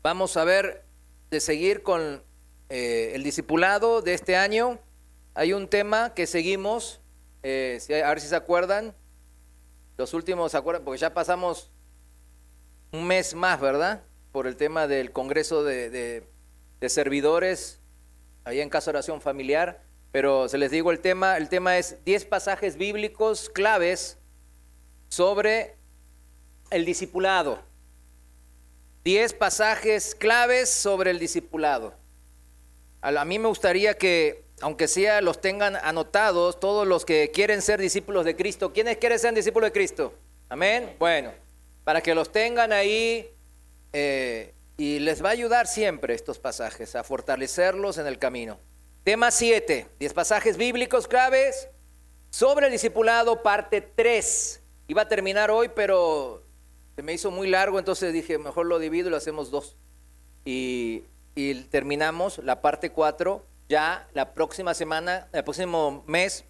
Vamos a ver de seguir con el discipulado de este año. Hay un tema que seguimos, a ver si se acuerdan. Los últimos, ¿se acuerdan? Porque ya pasamos un mes más, ¿verdad? Por el tema del Congreso de Servidores, ahí en Casa Oración Familiar. Pero se les digo el tema es 10 pasajes bíblicos claves sobre el discipulado. 10 pasajes claves sobre el discipulado. A mí me gustaría que, aunque sea, los tengan anotados todos los que quieren ser discípulos de Cristo. ¿Quiénes quieren ser discípulos de Cristo? Amén. Bueno, para que los tengan ahí y les va a ayudar siempre estos pasajes a fortalecerlos en el camino. Tema 7, 10 pasajes bíblicos claves sobre el discipulado, parte 3. Iba a terminar hoy, pero se me hizo muy largo, entonces dije, mejor lo divido y lo hacemos 2. Y terminamos la parte 4 ya la próxima semana, el próximo mes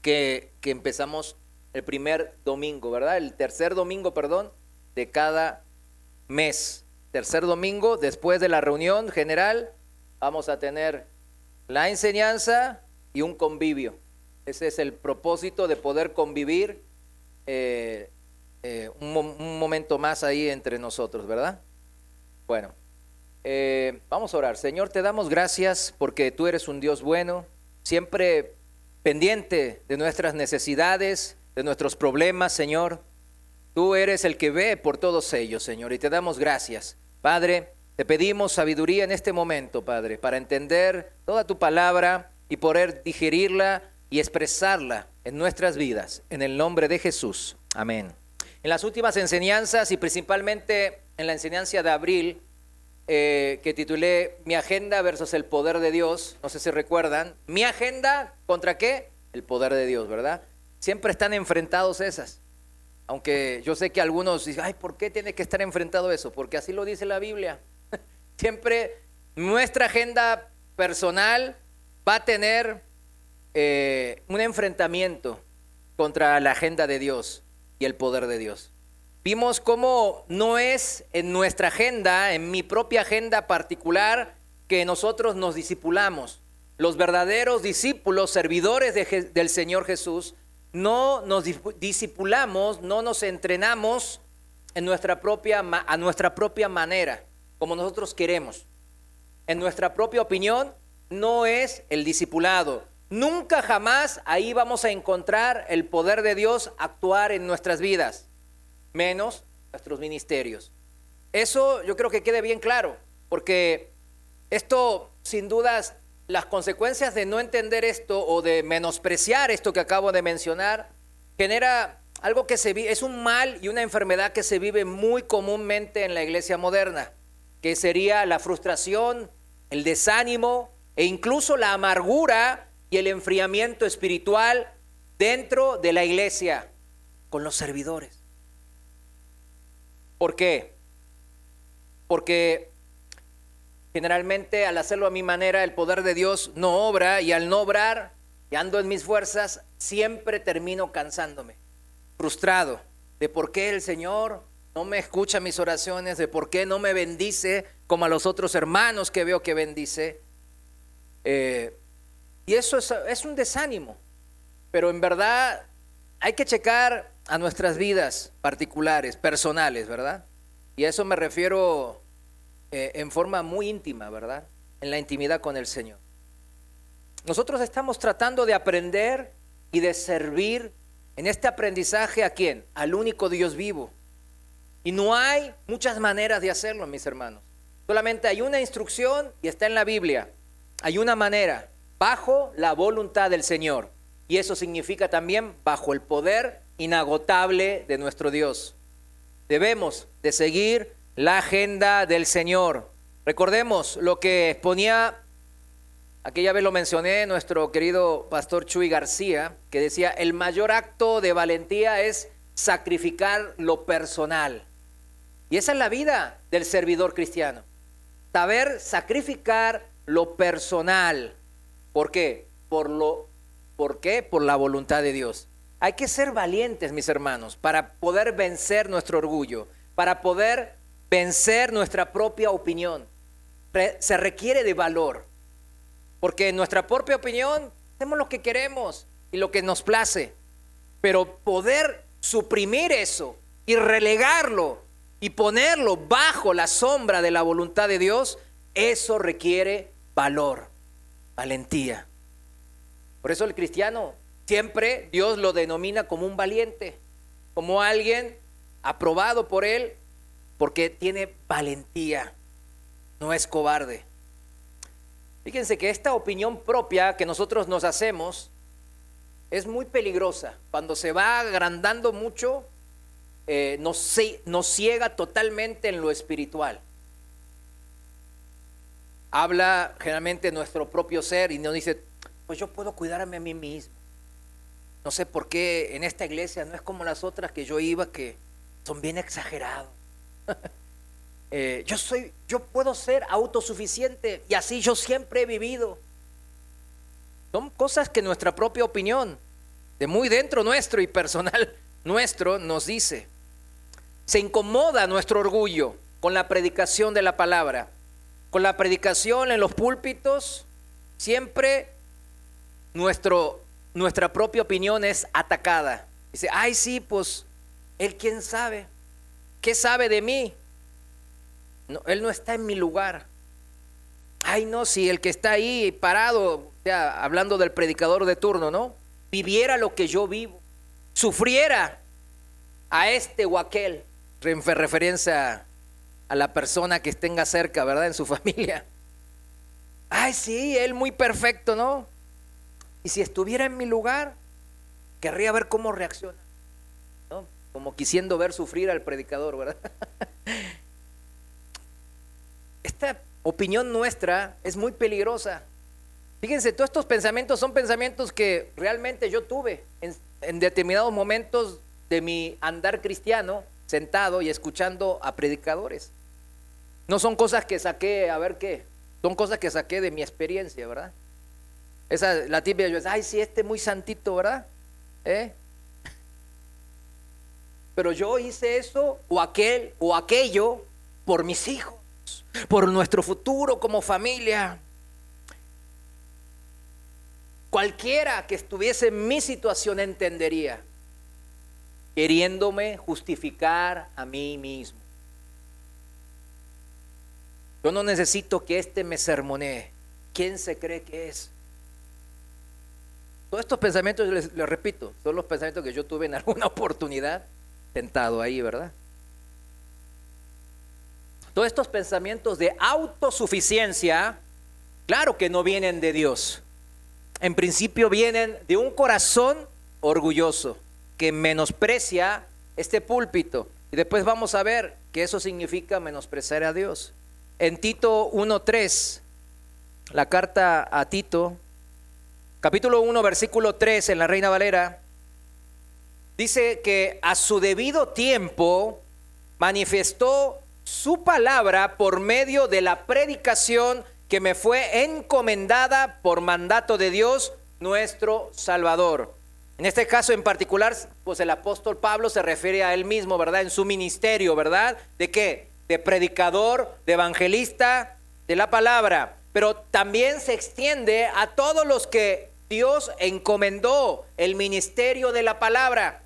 que empezamos el primer domingo, ¿verdad? El tercer domingo, de cada mes. Tercer domingo, después de la reunión general, vamos a tener la enseñanza y un convivio. Ese es el propósito, de poder convivir un momento más ahí entre nosotros, ¿verdad? Bueno, vamos a orar. Señor, te damos gracias porque tú eres un Dios bueno, siempre pendiente de nuestras necesidades, de nuestros problemas, Señor. Tú eres el que ve por todos ellos, Señor, y te damos gracias. Padre, te pedimos sabiduría en este momento, Padre, para entender toda tu palabra y poder digerirla y expresarla en nuestras vidas, en el nombre de Jesús. Amén. En las últimas enseñanzas y principalmente en la enseñanza de abril, que titulé Mi agenda versus el poder de Dios, no sé si recuerdan, mi agenda contra ¿qué? El poder de Dios, ¿verdad? Siempre están enfrentados esas. Aunque yo sé que algunos dicen, ay, ¿por qué tiene que estar enfrentado eso? Porque así lo dice la Biblia. Siempre nuestra agenda personal va a tener un enfrentamiento contra la agenda de Dios y el poder de Dios. Vimos cómo no es en nuestra agenda, en mi propia agenda particular, que nosotros nos discipulamos. Los verdaderos discípulos, servidores del Señor Jesús, no nos discipulamos, no nos entrenamos a nuestra propia manera, como nosotros queremos. En nuestra propia opinión, no es el discipulado. Nunca jamás ahí vamos a encontrar el poder de Dios actuar en nuestras vidas, menos nuestros ministerios. Eso yo creo que quede bien claro, porque esto, sin dudas, las consecuencias de no entender esto o de menospreciar esto que acabo de mencionar, genera algo que es un mal y una enfermedad que se vive muy comúnmente en la iglesia moderna, que sería la frustración, el desánimo e incluso la amargura y el enfriamiento espiritual dentro de la iglesia con los servidores. ¿Por qué? Porque generalmente al hacerlo a mi manera, el poder de Dios no obra, y al no obrar, y ando en mis fuerzas, siempre termino cansándome, frustrado de por qué el Señor no me escucha mis oraciones, de por qué no me bendice como a los otros hermanos que veo que bendice. Y eso es un desánimo, pero en verdad hay que checar a nuestras vidas particulares, personales, ¿verdad? Y a eso me refiero en forma muy íntima, ¿verdad? En la intimidad con el Señor. Nosotros estamos tratando de aprender y de servir en este aprendizaje ¿a quién? Al único Dios vivo. Y no hay muchas maneras de hacerlo, mis hermanos. Solamente hay una instrucción y está en la Biblia. Hay una manera, bajo la voluntad del Señor. Y eso significa también bajo el poder inagotable de nuestro Dios. Debemos de seguir la agenda del Señor. Recordemos lo que exponía, aquella vez lo mencioné, nuestro querido pastor Chuy García, que decía, el mayor acto de valentía es sacrificar lo personal. Y esa es la vida del servidor cristiano. Saber sacrificar lo personal. ¿Por qué? ¿Por qué? Por la voluntad de Dios. Hay que ser valientes, mis hermanos, para poder vencer nuestro orgullo, para poder vencer nuestra propia opinión. Se requiere de valor, porque en nuestra propia opinión hacemos lo que queremos y lo que nos place, pero poder suprimir eso y relegarlo y ponerlo bajo la sombra de la voluntad de Dios, eso requiere valor, valentía. Por eso el cristiano siempre Dios lo denomina como un valiente, como alguien aprobado por Él, porque tiene valentía, no es cobarde. Fíjense que esta opinión propia que nosotros nos hacemos es muy peligrosa. Cuando se va agrandando mucho, nos ciega totalmente en lo espiritual. Habla generalmente nuestro propio ser y nos dice, pues yo puedo cuidarme a mí mismo. No sé por qué en esta iglesia no es como las otras que yo iba, que son bien exagerados. Yo puedo ser autosuficiente y así yo siempre he vivido. Son cosas que nuestra propia opinión, de muy dentro nuestro y personal nuestro, nos dice. Se incomoda nuestro orgullo con la predicación de la palabra. Con la predicación en los púlpitos, siempre nuestra propia opinión es atacada. Dice, ay sí, pues, él quién sabe, ¿qué sabe de mí? No, él no está en mi lugar. Ay no, si el que está ahí parado, o sea, hablando del predicador de turno, ¿no? Viviera lo que yo vivo, sufriera a este o aquel, en referencia a la persona que tenga cerca, ¿verdad? En su familia. Ay sí, él muy perfecto, ¿no? Y si estuviera en mi lugar, querría ver cómo reacciona, ¿no? Como quisiendo ver sufrir al predicador, ¿verdad? Esta opinión nuestra es muy peligrosa. Fíjense, todos estos pensamientos son pensamientos que realmente yo tuve en determinados momentos de mi andar cristiano, sentado y escuchando a predicadores. No son cosas que saqué, a ver qué, son cosas que saqué de mi experiencia, ¿verdad? Esa, la típica, yo ay, sí, muy santito, ¿verdad? Pero yo hice eso o aquel o aquello por mis hijos, por nuestro futuro como familia. Cualquiera que estuviese en mi situación entendería, queriéndome justificar a mí mismo. Yo no necesito que me sermonee. ¿Quién se cree que es? Todos estos pensamientos, les repito, son los pensamientos que yo tuve en alguna oportunidad tentado ahí, ¿verdad? Todos estos pensamientos de autosuficiencia, claro que no vienen de Dios. En principio vienen de un corazón orgulloso que menosprecia este púlpito. Y después vamos a ver que eso significa menospreciar a Dios. En Tito 1:3, la carta a Tito, capítulo 1, versículo 3 en la Reina Valera, dice que a su debido tiempo manifestó su palabra por medio de la predicación que me fue encomendada por mandato de Dios nuestro Salvador. En este caso en particular, pues el apóstol Pablo se refiere a él mismo, ¿verdad? En su ministerio, ¿verdad? ¿De qué? De predicador, de evangelista, de la palabra. Pero también se extiende a todos los que Dios encomendó el ministerio de la palabra.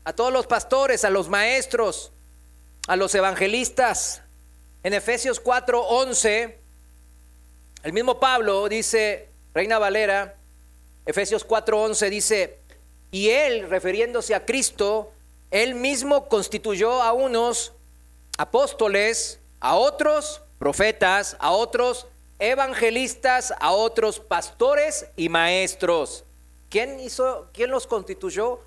A todos los pastores, a los maestros, a los evangelistas. En Efesios 4:11, el mismo Pablo dice, Reina Valera, Efesios 4:11 dice, y él, refiriéndose a Cristo, él mismo constituyó a unos apóstoles, a otros profetas, a otros evangelistas, a otros pastores y maestros. ¿Quién los constituyó?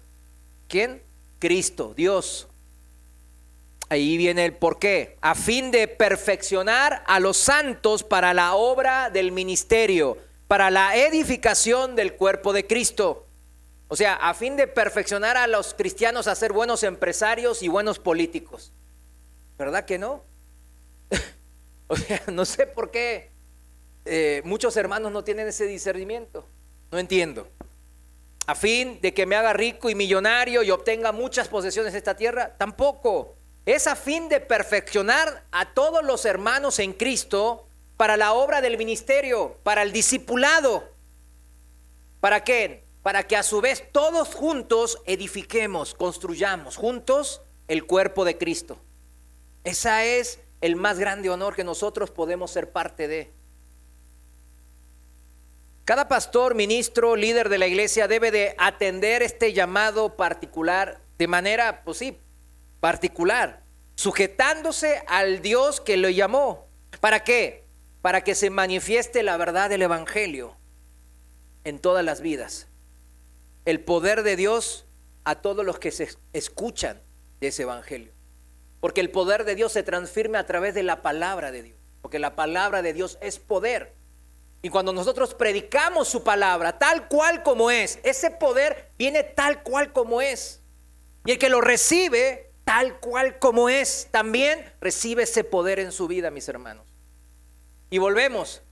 ¿Quién? Cristo, Dios. Ahí viene el porqué. A fin de perfeccionar a los santos para la obra del ministerio, para la edificación del cuerpo de Cristo. O sea, a fin de perfeccionar a los cristianos a ser buenos empresarios y buenos políticos. ¿Verdad que no? O sea, no sé por qué muchos hermanos no tienen ese discernimiento. No entiendo. A fin de que me haga rico y millonario y obtenga muchas posesiones de esta tierra, tampoco. es a fin de perfeccionar a todos los hermanos en Cristo para la obra del ministerio, para el discipulado. ¿Para qué? Para que a su vez todos juntos edifiquemos, construyamos juntos el cuerpo de Cristo. Ese es el más grande honor que nosotros podemos ser parte de. Cada pastor, ministro, líder de la iglesia debe de atender este llamado particular de manera, pues sí, particular, sujetándose al Dios que lo llamó. ¿Para qué? Para que se manifieste la verdad del evangelio en todas las vidas. El poder de Dios a todos los que se escuchan de ese evangelio. Porque el poder de Dios se transfirma a través de la palabra de Dios. Porque la palabra de Dios es poder. Y cuando nosotros predicamos su palabra tal cual como es, ese poder viene tal cual como es. Y el que lo recibe tal cual como es, también recibe ese poder en su vida, mis hermanos. Y volvemos.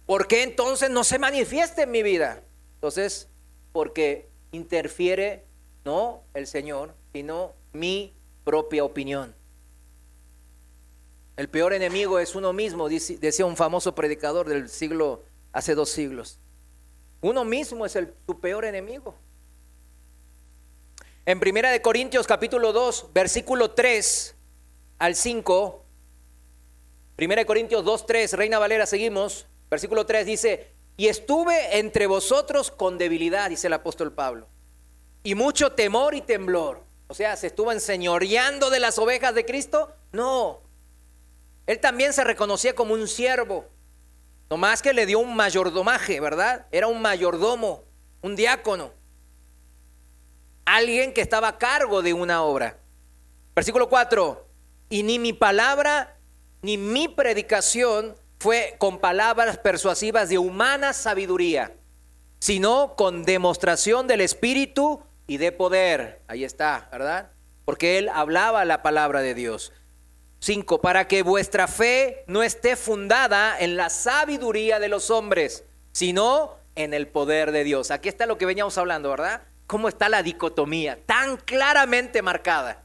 ¿Por qué entonces no se manifiesta en mi vida? Entonces, porque interfiere no el Señor, sino mi propia opinión. El peor enemigo es uno mismo, decía un famoso predicador del siglo, hace 2 siglos. Uno mismo es su peor enemigo. En 1 Corintios capítulo 2, versículo 3 al 5, 1 Corintios 2, 3, Reina Valera, seguimos. Versículo 3 dice: y estuve entre vosotros con debilidad, dice el apóstol Pablo, y mucho temor y temblor. O sea, ¿se estuvo enseñoreando de las ovejas de Cristo? No. Él también se reconocía como un siervo, nomás que le dio un mayordomaje, ¿verdad? Era un mayordomo, un diácono, alguien que estaba a cargo de una obra. Versículo 4: y ni mi palabra ni mi predicación fue con palabras persuasivas de humana sabiduría, sino con demostración del Espíritu y de poder. Ahí está, ¿verdad? Porque él hablaba la palabra de Dios. 5, para que vuestra fe no esté fundada en la sabiduría de los hombres, sino en el poder de Dios. Aquí está lo que veníamos hablando, ¿verdad? Cómo está la dicotomía tan claramente marcada.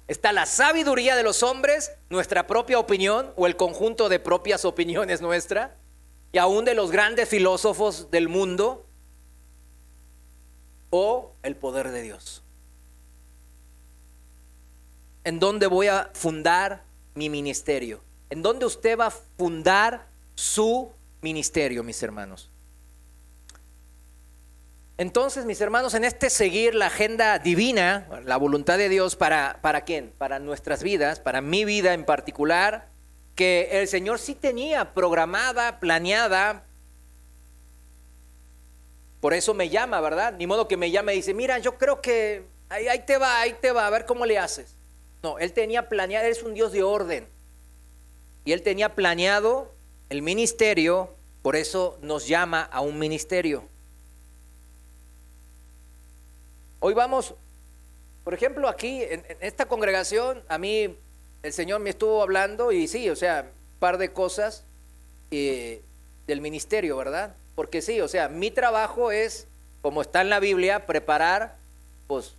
Está la sabiduría de los hombres, nuestra propia opinión o el conjunto de propias opiniones nuestra, y aún de los grandes filósofos del mundo, o el poder de Dios. ¿En dónde voy a fundar mi ministerio? ¿En dónde usted va a fundar su ministerio, mis hermanos? Entonces, mis hermanos, en este seguir la agenda divina, la voluntad de Dios, ¿para quién? Para nuestras vidas, para mi vida en particular, que el Señor sí tenía programada, planeada. Por eso me llama, ¿verdad? Ni modo que me llame y dice: mira, yo creo que ahí te va, a ver cómo le haces. No, Él tenía planeado, Él es un Dios de orden. Y Él tenía planeado el ministerio, por eso nos llama a un ministerio. Hoy vamos, por ejemplo, aquí en esta congregación, a mí el Señor me estuvo hablando y sí, o sea, un par de cosas del ministerio, ¿verdad? Porque sí, o sea, mi trabajo es, como está en la Biblia, preparar, pues,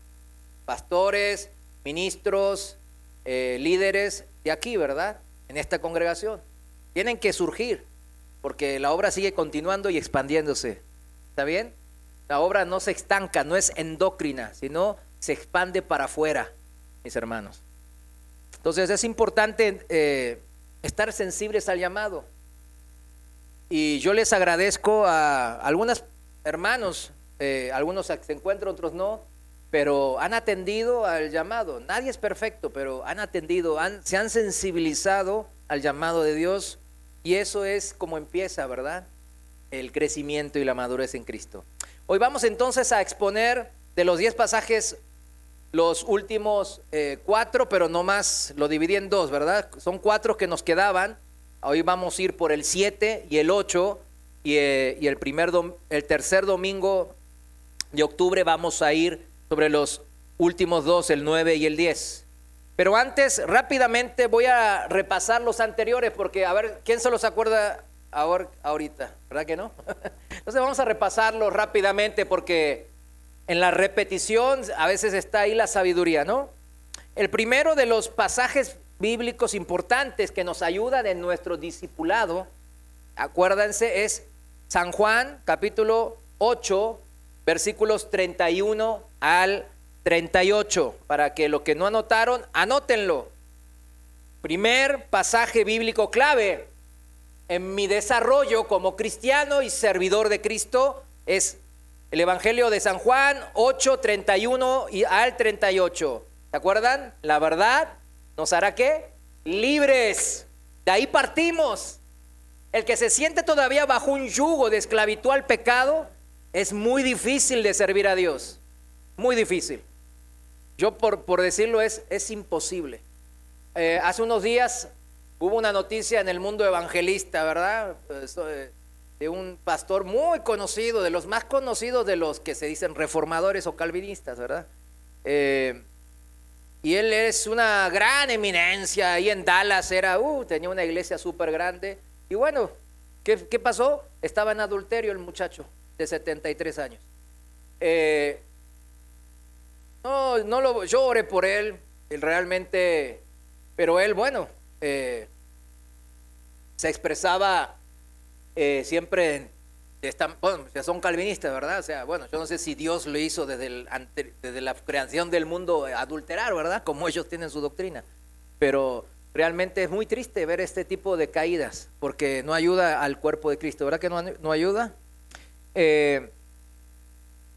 pastores, ministros, líderes de aquí, ¿verdad? En esta congregación. Tienen que surgir, porque la obra sigue continuando y expandiéndose. ¿Está bien? La obra no se estanca, no es endócrina, sino se expande para afuera, mis hermanos. Entonces es importante estar sensibles al llamado. Y yo les agradezco a algunos hermanos, algunos se encuentran, otros no, pero han atendido al llamado. Nadie es perfecto, pero han atendido, se han sensibilizado al llamado de Dios, y eso es como empieza, ¿verdad? El crecimiento y la madurez en Cristo. Hoy vamos entonces a exponer de los 10 pasajes los últimos 4, pero no más, lo dividí en 2, ¿verdad? Son 4 que nos quedaban. Hoy vamos a ir por el 7 y el 8, y el tercer domingo de octubre vamos a ir sobre los últimos 2, el 9 y el 10. Pero antes, rápidamente voy a repasar los anteriores, porque a ver, ¿quién se los acuerda ahorita? ¿Verdad que no? Entonces vamos a repasarlos rápidamente, porque en la repetición a veces está ahí la sabiduría, ¿no? El primero de los pasajes bíblicos importantes que nos ayudan en nuestro discipulado, acuérdense, es San Juan capítulo 8, versículos 31 al 38. Para que lo que no anotaron, anótenlo. Primer pasaje bíblico clave en mi desarrollo como cristiano y servidor de Cristo es el Evangelio de San Juan 8, 31 al 38. ¿Se acuerdan? La verdad nos hará ¿qué? Libres. De ahí partimos. El que se siente todavía bajo un yugo de esclavitud al pecado, es muy difícil de servir a Dios. Muy difícil. Yo por decirlo es imposible. Hace unos días hubo una noticia en el mundo evangelista, ¿verdad? De un pastor muy conocido, de los más conocidos de los que se dicen reformadores o calvinistas, ¿verdad? Y él es una gran eminencia. Ahí en Dallas tenía una iglesia súper grande. Y bueno, ¿qué pasó? Estaba en adulterio el muchacho de 73 años. Yo oré por él, realmente, pero él, bueno, se expresaba siempre, bueno, ya son calvinistas, ¿verdad? O sea, bueno, yo no sé si Dios lo hizo desde la creación del mundo adulterar, ¿verdad? Como ellos tienen su doctrina, pero realmente es muy triste ver este tipo de caídas, porque no ayuda al cuerpo de Cristo, ¿verdad que no ayuda?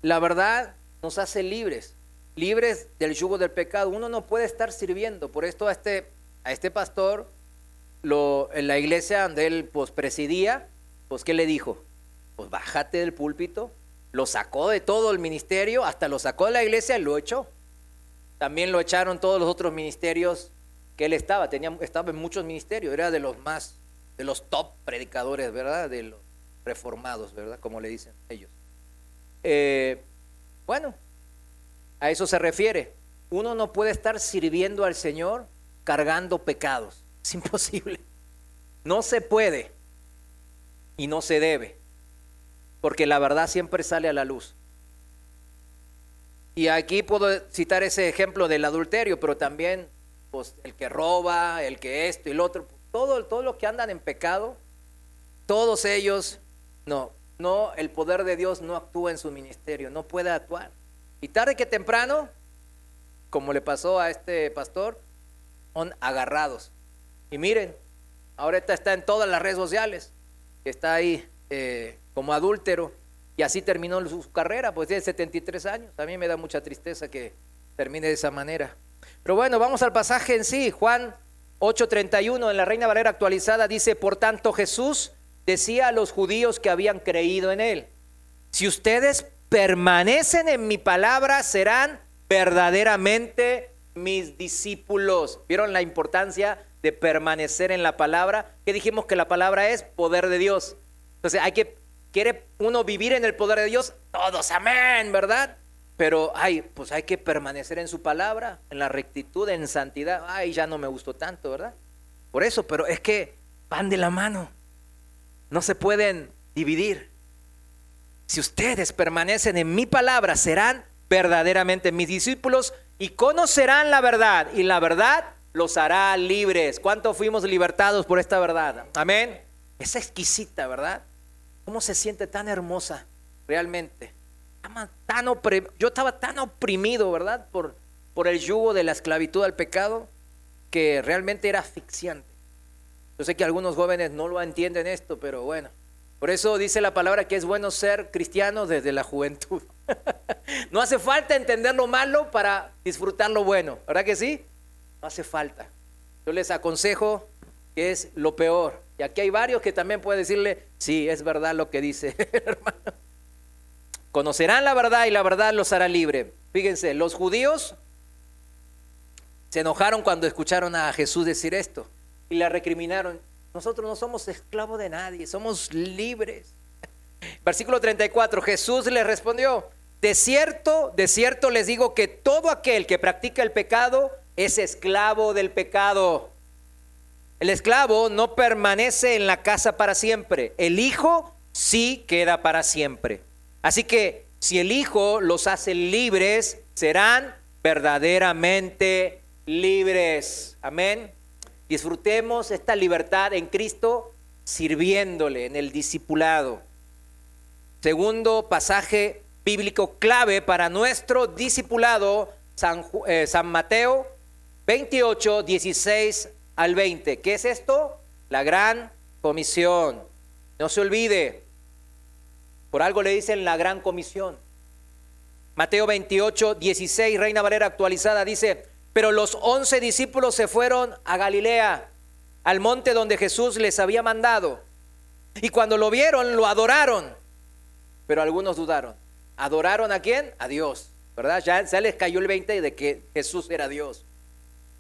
La verdad nos hace libres del yugo del pecado. Uno no puede estar sirviendo. Por esto a este pastor, en la iglesia donde él pues presidía, pues ¿qué le dijo? Pues bájate del púlpito. Lo sacó de todo el ministerio, hasta lo sacó de la iglesia y lo echó. También lo echaron todos los otros ministerios que él estaba en muchos ministerios, era de los top predicadores, ¿verdad? De los reformados, ¿verdad? Como le dicen ellos. Bueno, a eso se refiere. Uno no puede estar sirviendo al Señor cargando pecados. Es imposible. No se puede y no se debe, porque la verdad siempre sale a la luz. Y aquí puedo citar ese ejemplo del adulterio, pero también pues, el que roba, el que esto y el otro, todos los que andan en pecado, todos ellos, no, el poder de Dios no actúa en su ministerio, no puede actuar. Y tarde que temprano, como le pasó a este pastor, son agarrados. Y miren, ahorita está en todas las redes sociales, está ahí como adúltero, y así terminó su carrera, pues tiene 73 años. A mí me da mucha tristeza que termine de esa manera. Pero bueno, vamos al pasaje en sí. Juan 8:31 en la Reina Valera actualizada dice: por tanto Jesús decía a los judíos que habían creído en él: si ustedes permanecen en mi palabra, serán verdaderamente mis discípulos. ¿Vieron la importancia de permanecer en la palabra? Que dijimos que la palabra es poder de Dios. Entonces quiere uno vivir en el poder de Dios, todos amén, ¿verdad? Pero pues hay que permanecer en su palabra, en la rectitud, en santidad. Ya no me gustó tanto, ¿verdad? Por eso, pero es que van de la mano, no se pueden dividir. Si ustedes permanecen en mi palabra, serán verdaderamente mis discípulos y conocerán la verdad, y la verdad los hará libres. ¿Cuánto fuimos libertados por esta verdad? Amén. Es exquisita, ¿verdad? ¿Cómo se siente tan hermosa realmente? Yo estaba tan oprimido, ¿verdad? Por el yugo de la esclavitud al pecado, que realmente era asfixiante. Yo sé que algunos jóvenes no lo entienden esto, pero bueno. Por eso dice la palabra que es bueno ser cristiano desde la juventud. No hace falta entender lo malo para disfrutar lo bueno, ¿verdad que sí? No hace falta. Yo les aconsejo que es lo peor. Y aquí hay varios que también pueden decirle, sí, es verdad lo que dice, hermano. Conocerán la verdad y la verdad los hará libre. Fíjense, los judíos se enojaron cuando escucharon a Jesús decir esto y le recriminaron: nosotros no somos esclavos de nadie, somos libres. Versículo 34, Jesús les respondió: de cierto les digo que todo aquel que practica el pecado es esclavo del pecado. El esclavo no permanece en la casa para siempre, el Hijo sí queda para siempre. Así que si el Hijo los hace libres, serán verdaderamente libres. Amén. Disfrutemos esta libertad en Cristo sirviéndole en el discipulado. Segundo pasaje bíblico clave para nuestro discipulado, San Mateo 28, 16 al 20. ¿Qué es esto? La gran comisión. No se olvide, por algo le dicen la gran comisión. Mateo 28, 16, Reina Valera actualizada, dice: pero los 11 discípulos se fueron a Galilea, al monte donde Jesús les había mandado. Y cuando lo vieron, lo adoraron. Pero algunos dudaron. ¿Adoraron a quién? A Dios, ¿verdad? Ya les cayó el 20 de que Jesús era Dios.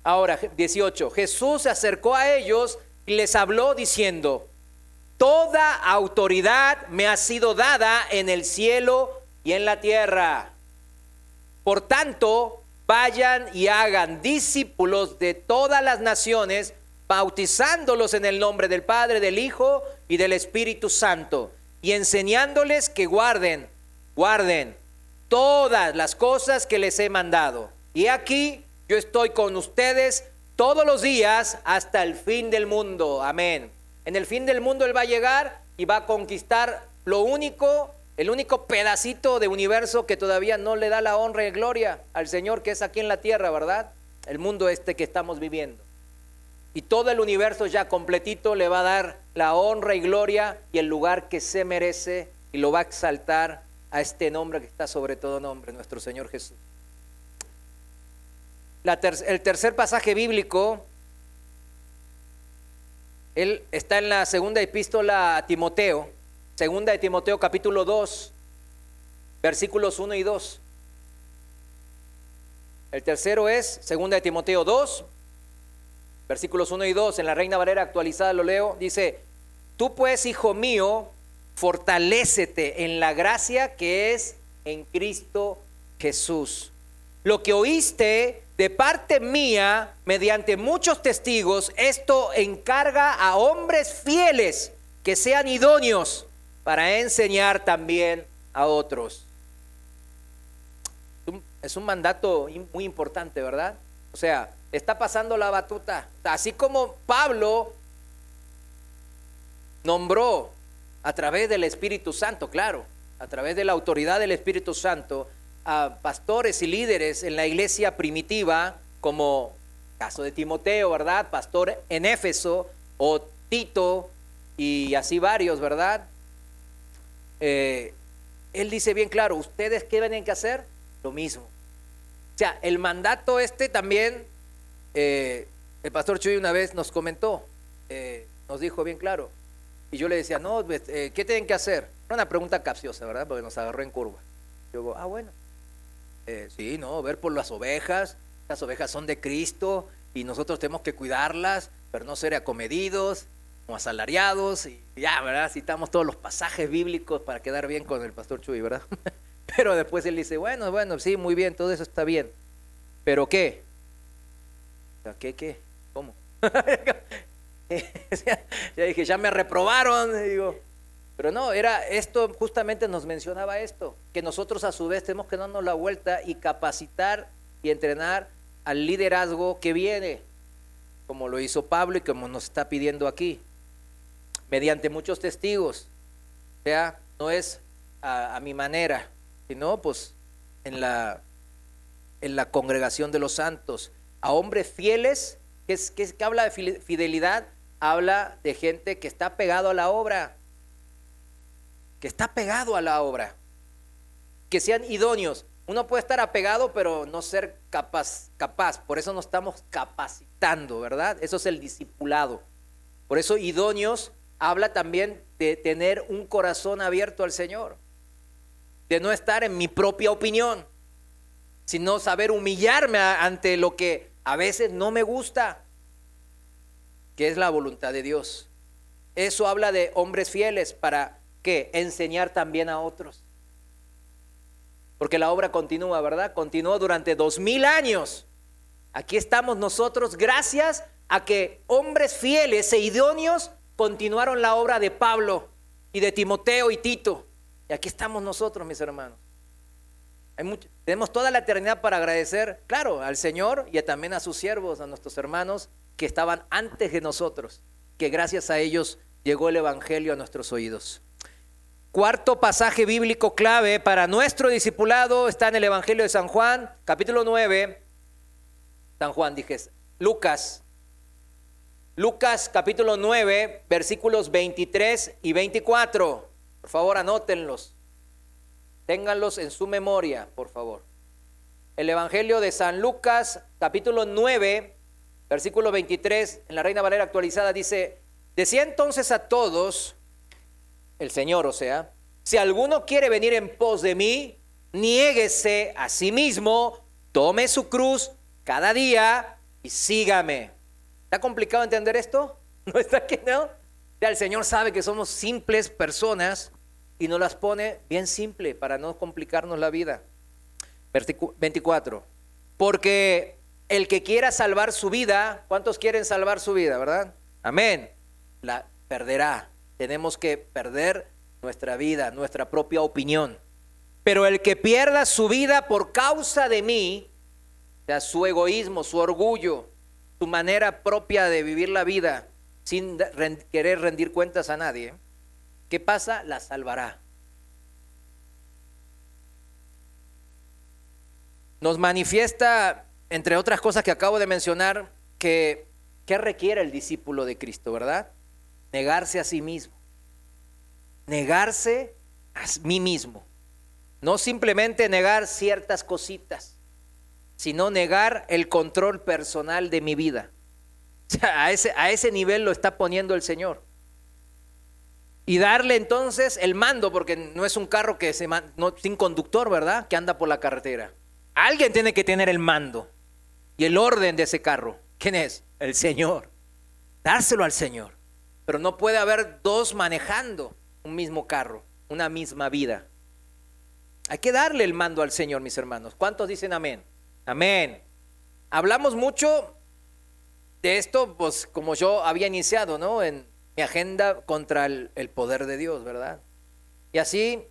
Ahora, 18. Jesús se acercó a ellos y les habló diciendo: toda autoridad me ha sido dada en el cielo y en la tierra. Por tanto, vayan y hagan discípulos de todas las naciones, bautizándolos en el nombre del Padre, del Hijo y del Espíritu Santo, y enseñándoles que guarden todas las cosas que les he mandado. Y aquí yo estoy con ustedes todos los días hasta el fin del mundo. Amén. En el fin del mundo Él va a llegar y va a conquistar el único pedacito de universo que todavía no le da la honra y gloria al Señor, que es aquí en la tierra, ¿verdad? El mundo que estamos viviendo. Y todo el universo ya completito le va a dar la honra y gloria y el lugar que se merece, y lo va a exaltar a este nombre que está sobre todo nombre, nuestro Señor Jesús. El tercer pasaje bíblico, él está en la segunda epístola a Timoteo, segunda de Timoteo capítulo 2, versículos 1 y 2. El tercero es segunda de Timoteo 2, versículos 1 y 2. En la Reina Valera actualizada lo leo. Dice: tú pues, hijo mío, fortalécete en la gracia que es en Cristo Jesús. Lo que oíste de parte mía mediante muchos testigos, esto encarga a hombres fieles que sean idóneos para enseñar también a otros. Es un mandato muy importante, ¿verdad? O sea, está pasando la batuta. Así como Pablo nombró a través del Espíritu Santo, claro, a través de la autoridad del Espíritu Santo, a pastores y líderes en la iglesia primitiva, como caso de Timoteo, ¿verdad? Pastor en Éfeso, o Tito, y así varios, ¿verdad? Él dice bien claro: ¿ustedes qué tienen que hacer? Lo mismo. O sea, el mandato también, el pastor Chuy una vez nos comentó, nos dijo bien claro, y yo le decía: no, ¿qué tienen que hacer? Era una pregunta capciosa, ¿verdad? Porque nos agarró en curva. Yo digo: bueno, sí, no, ver por las ovejas son de Cristo y nosotros tenemos que cuidarlas, pero no ser acomedidos como asalariados, y ya, ¿verdad? Citamos todos los pasajes bíblicos para quedar bien con el pastor Chuy, ¿verdad? Pero después él dice: bueno, sí, muy bien, todo eso está bien, ¿pero qué? ¿Qué? ¿Cómo? Ya dije: ya me reprobaron, digo. Pero no, esto justamente nos mencionaba esto, que nosotros a su vez tenemos que darnos la vuelta y capacitar y entrenar al liderazgo que viene, como lo hizo Pablo y como nos está pidiendo aquí, mediante muchos testigos. O sea, no es a mi manera, sino pues en la congregación de los santos, a hombres fieles. que habla de fidelidad, habla de gente que está pegado a la obra, que sean idóneos. Uno puede estar apegado pero no ser capaz, por eso nos estamos capacitando, ¿verdad? Eso es el discipulado. Por eso idóneos habla también de tener un corazón abierto al Señor, de no estar en mi propia opinión, sino saber humillarme ante lo que a veces no me gusta, que es la voluntad de Dios. Eso habla de hombres fieles para ¿qué? Enseñar también a otros. Porque la obra continúa, ¿verdad? Continuó durante 2000 años. Aquí estamos nosotros gracias a que hombres fieles e idóneos continuaron la obra de Pablo y de Timoteo y Tito. Y aquí estamos nosotros, mis hermanos. Tenemos toda la eternidad para agradecer, claro, al Señor y también a sus siervos, a nuestros hermanos que estaban antes de nosotros, que gracias a ellos llegó el Evangelio a nuestros oídos. Cuarto pasaje bíblico clave para nuestro discipulado está en el Evangelio de San Juan, capítulo 9. Lucas capítulo 9, versículos 23 y 24. Por favor, anótenlos. Ténganlos en su memoria, por favor. El Evangelio de San Lucas, capítulo 9, versículo 23, en la Reina Valera actualizada dice: decía entonces a todos, el Señor, o sea, si alguno quiere venir en pos de mí, niéguese a sí mismo, tome su cruz cada día y sígame. ¿Está complicado entender esto? ¿No está que no? Ya el Señor sabe que somos simples personas y nos las pone bien simple para no complicarnos la vida. 24. Porque el que quiera salvar su vida, ¿cuántos quieren salvar su vida, verdad? Amén. La perderá. Tenemos que perder nuestra vida, nuestra propia opinión. Pero el que pierda su vida por causa de mí, o sea, su egoísmo, su orgullo, su manera propia de vivir la vida sin querer rendir cuentas a nadie, ¿qué pasa? La salvará. Nos manifiesta, entre otras cosas que acabo de mencionar, que ¿qué requiere el discípulo de Cristo, verdad? Negarse a sí mismo. Negarse a mí mismo. No simplemente negar ciertas cositas, sino negar el control personal de mi vida. O sea, a ese nivel lo está poniendo el Señor. Y darle entonces el mando, porque no es un carro que sin conductor, ¿verdad? Que anda por la carretera. Alguien tiene que tener el mando y el orden de ese carro. ¿Quién es? El Señor. Dárselo al Señor. Pero no puede haber dos manejando un mismo carro, una misma vida. Hay que darle el mando al Señor, mis hermanos. ¿Cuántos dicen amén? Amén. Hablamos mucho de esto, pues como yo había iniciado, ¿no? En mi agenda contra el poder de Dios, ¿verdad? Y así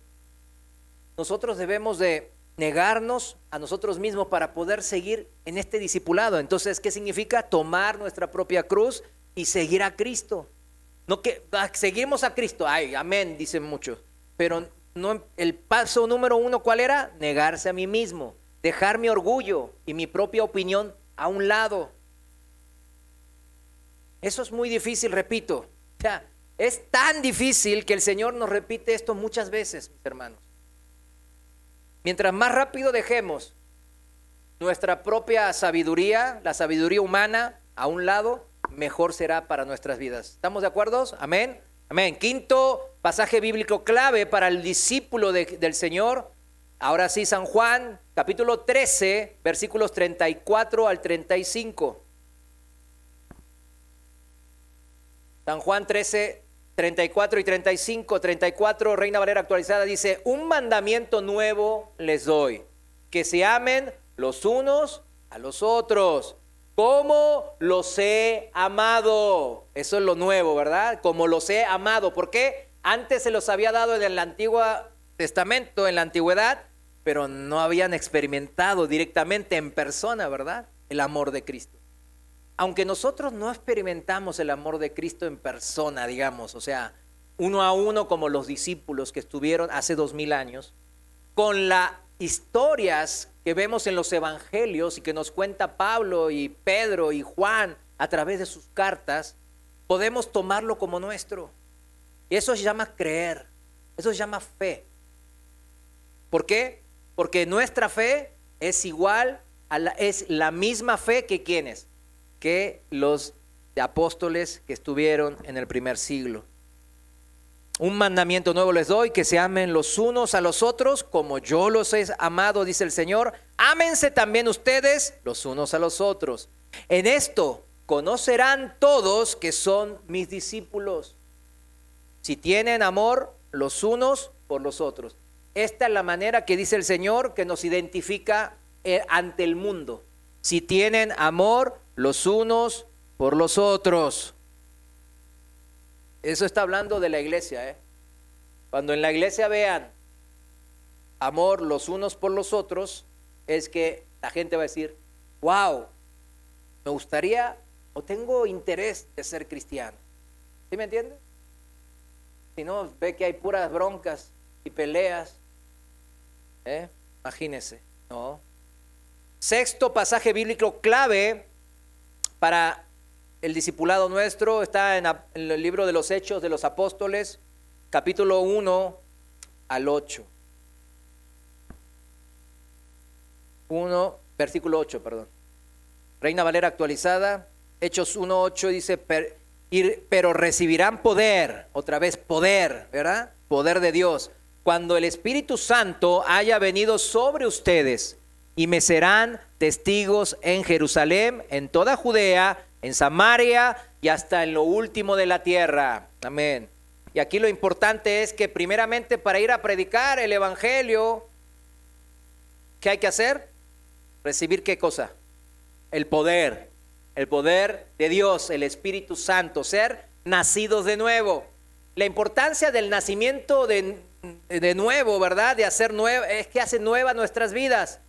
nosotros debemos de negarnos a nosotros mismos para poder seguir en este discipulado. Entonces, ¿qué significa? Tomar nuestra propia cruz y seguir a Cristo. No que seguimos a Cristo, ay, amén, dicen muchos, pero no, el paso número 1, ¿cuál era? Negarse a mí mismo, dejar mi orgullo y mi propia opinión a un lado. Eso es muy difícil, repito. O sea, es tan difícil que el Señor nos repite esto muchas veces, mis hermanos. Mientras más rápido dejemos nuestra propia sabiduría, la sabiduría humana, a un lado, mejor será para nuestras vidas. ¿Estamos de acuerdo? Amén. Amén. Quinto pasaje bíblico clave para el discípulo del Señor. Ahora sí, San Juan, capítulo 13, versículos 34 al 35. San Juan 13, 34 y 35. 34, Reina Valera actualizada, dice: un mandamiento nuevo les doy, que se amen los unos a los otros, como los he amado. Eso es lo nuevo, ¿verdad? Como los he amado. ¿Por qué? Antes se los había dado en el Antiguo Testamento, en la antigüedad, pero no habían experimentado directamente en persona, ¿verdad? El amor de Cristo. Aunque nosotros no experimentamos el amor de Cristo en persona, digamos, o sea, uno a uno como los discípulos que estuvieron hace 2000 años, con las historias que vemos en los evangelios y que nos cuenta Pablo y Pedro y Juan a través de sus cartas, podemos tomarlo como nuestro. Y eso se llama creer, eso se llama fe. ¿Por qué? Porque nuestra fe es igual, es la misma fe que ¿quiénes? Que los apóstoles que estuvieron en el primer siglo. Un mandamiento nuevo les doy, que se amen los unos a los otros como yo los he amado, dice el Señor. Ámense también ustedes los unos a los otros. En esto conocerán todos que son mis discípulos, si tienen amor los unos por los otros. Esta es la manera que dice el Señor que nos identifica ante el mundo. Si tienen amor los unos por los otros. Eso está hablando de la iglesia, ¿eh? Cuando en la iglesia vean amor los unos por los otros, es que la gente va a decir, wow, me gustaría o tengo interés de ser cristiano. ¿Sí me entiende? Si no, ve que hay puras broncas y peleas. Imagínese, ¿no? Sexto pasaje bíblico clave para el discipulado nuestro está en el libro de los Hechos de los Apóstoles, capítulo 1 al 8. 1, versículo 8, perdón. Reina Valera actualizada, Hechos 1:8 dice, pero recibirán poder, otra vez poder, ¿verdad? Poder de Dios, cuando el Espíritu Santo haya venido sobre ustedes, y me serán testigos en Jerusalén, en toda Judea, en Samaria y hasta en lo último de la tierra. Amén. Y aquí lo importante es que primeramente para ir a predicar el evangelio, ¿qué hay que hacer? Recibir ¿qué cosa? El poder de Dios, el Espíritu Santo, ser nacidos de nuevo. La importancia del nacimiento de nuevo, ¿verdad? De hacer nuevo, es que hace nuevas nuestras vidas.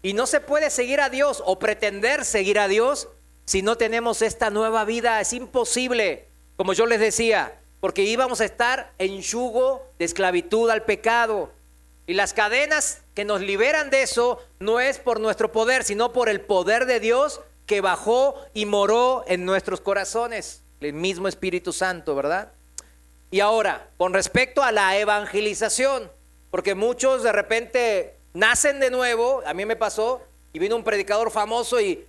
Y no se puede seguir a Dios o pretender seguir a Dios si no tenemos esta nueva vida. Es imposible, como yo les decía, porque íbamos a estar en yugo de esclavitud al pecado. Y las cadenas que nos liberan de eso no es por nuestro poder, sino por el poder de Dios que bajó y moró en nuestros corazones, el mismo Espíritu Santo, ¿verdad? Y ahora, con respecto a la evangelización, porque muchos de repente nacen de nuevo, a mí me pasó, y vino un predicador famoso y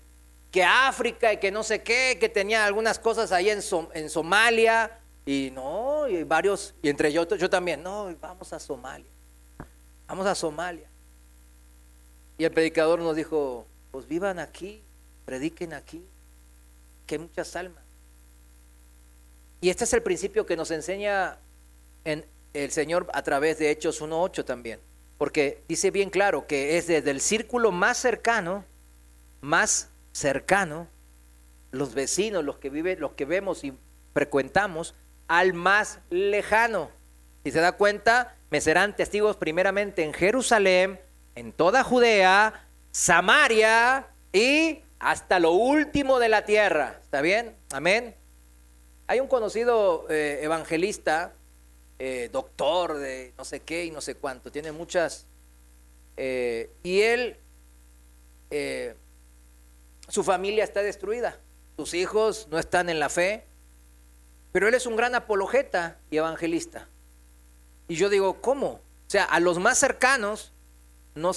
que África y que no sé qué, que tenía algunas cosas ahí en Somalia, y no, y varios, y entre yo también, no, vamos a Somalia. Y el predicador nos dijo, pues vivan aquí, prediquen aquí, que hay muchas almas. Y este es el principio que nos enseña en el Señor a través de Hechos 1:8 también, porque dice bien claro que es desde el círculo más cercano, los vecinos, los que vemos y frecuentamos, al más lejano. Si se da cuenta, me serán testigos primeramente en Jerusalén, en toda Judea, Samaria y hasta lo último de la tierra. ¿Está bien? Amén. Hay un conocido evangelista, doctor de no sé qué y no sé cuánto, tiene muchas, y él, su familia está destruida, sus hijos no están en la fe, pero él es un gran apologeta y evangelista. Y yo digo, ¿cómo? O sea, a los más cercanos, no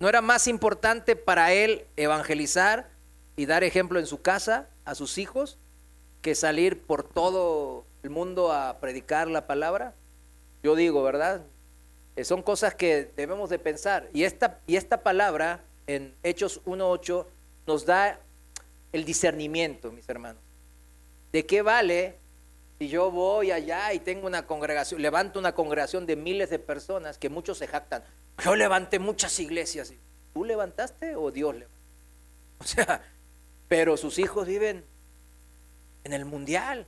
era más importante para él evangelizar y dar ejemplo en su casa a sus hijos que salir por todo el mundo a predicar la palabra. Yo digo, ¿verdad? Son cosas que debemos de pensar. Y esta palabra en Hechos 1:8 nos da el discernimiento, mis hermanos. ¿De qué vale si yo voy allá y tengo una congregación, levanto una congregación de miles de personas que muchos se jactan? Yo levanté muchas iglesias. ¿Tú levantaste o Dios levantó? O sea, pero sus hijos viven en el mundial,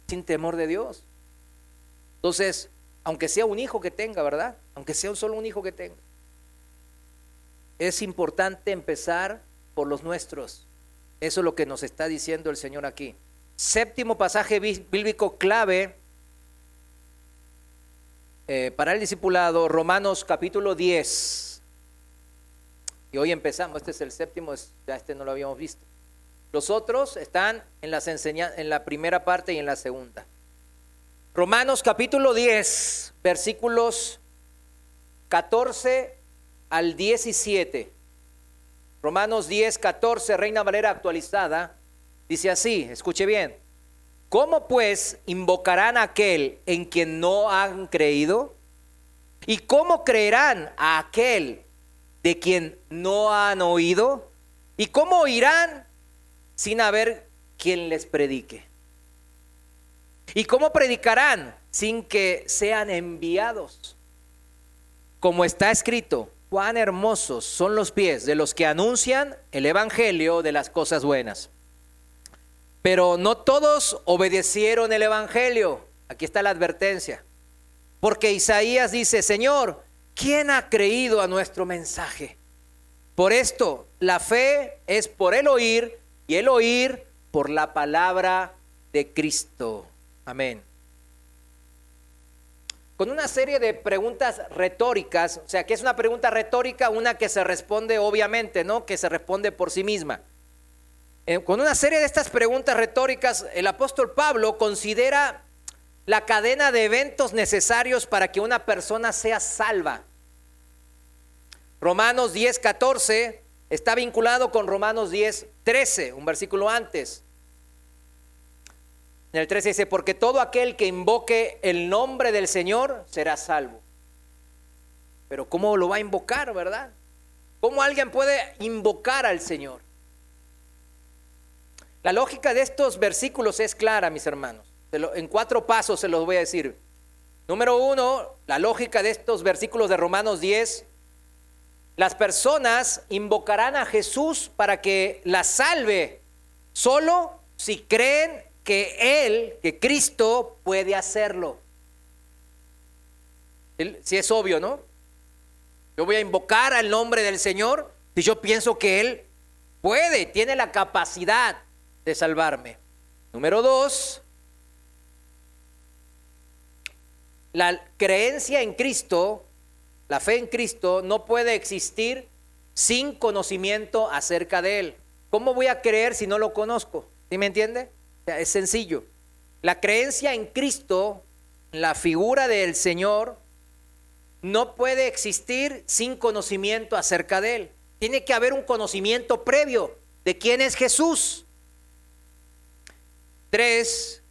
sin temor de Dios. Entonces, aunque sea un hijo que tenga, ¿verdad? Aunque sea solo un hijo que tenga, es importante empezar por los nuestros. Eso es lo que nos está diciendo el Señor aquí. Séptimo pasaje bíblico clave para el discipulado, Romanos capítulo 10. Y hoy empezamos, este es el séptimo, ya no lo habíamos visto. Los otros están en la primera parte y en la segunda. Romanos capítulo 10, versículos 14 al 17. Romanos 10, 14, Reina Valera actualizada, dice así, escuche bien. ¿Cómo pues invocarán a aquel en quien no han creído? ¿Y cómo creerán a aquel de quien no han oído? ¿Y cómo oirán sin haber quien les predique? ¿Y cómo predicarán sin que sean enviados? Como está escrito, cuán hermosos son los pies de los que anuncian el evangelio de las cosas buenas. Pero no todos obedecieron el evangelio. Aquí está la advertencia. Porque Isaías dice, Señor, ¿quién ha creído a nuestro mensaje? Por esto, la fe es por el oír y el oír por la palabra de Cristo. Amén. Con una serie de preguntas retóricas, o sea, ¿qué es una pregunta retórica? Una que se responde obviamente, ¿no? Que se responde por sí misma. Con una serie de estas preguntas retóricas, el apóstol Pablo considera la cadena de eventos necesarios para que una persona sea salva. Romanos 10:14 está vinculado con Romanos 10:13, un versículo antes. En el 13 dice, porque todo aquel que invoque el nombre del Señor será salvo. Pero ¿cómo lo va a invocar, verdad? ¿Cómo alguien puede invocar al Señor? La lógica de estos versículos es clara, mis hermanos. En 4 pasos se los voy a decir. Número 1, la lógica de estos versículos de Romanos 10. Las personas invocarán a Jesús para que las salve solo si creen que Él, que Cristo puede hacerlo. Si es obvio, ¿no? Yo voy a invocar al nombre del Señor si yo pienso que Él puede, tiene la capacidad de salvarme. Número 2, la creencia en Cristo, la fe en Cristo no puede existir sin conocimiento acerca de Él. ¿Cómo voy a creer si no lo conozco? ¿Sí me entiende? O sea, es sencillo. La creencia en Cristo, la figura del Señor, no puede existir sin conocimiento acerca de Él. Tiene que haber un conocimiento previo de quién es Jesús. 3,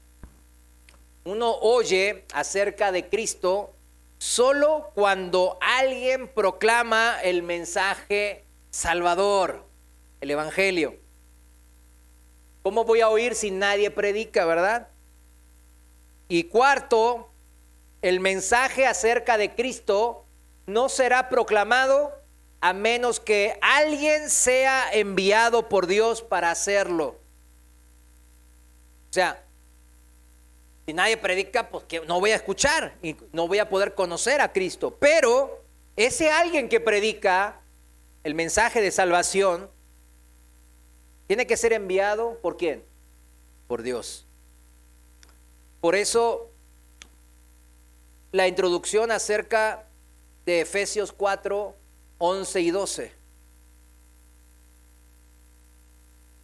uno oye acerca de Cristo solo cuando alguien proclama el mensaje salvador, el evangelio. ¿Cómo voy a oír si nadie predica, verdad? Y 4, el mensaje acerca de Cristo no será proclamado a menos que alguien sea enviado por Dios para hacerlo. O sea, si nadie predica, pues que no voy a escuchar y no voy a poder conocer a Cristo. Pero ese alguien que predica el mensaje de salvación tiene que ser enviado ¿por quién? Por Dios. Por eso la introducción acerca de Efesios 4, 11 y 12,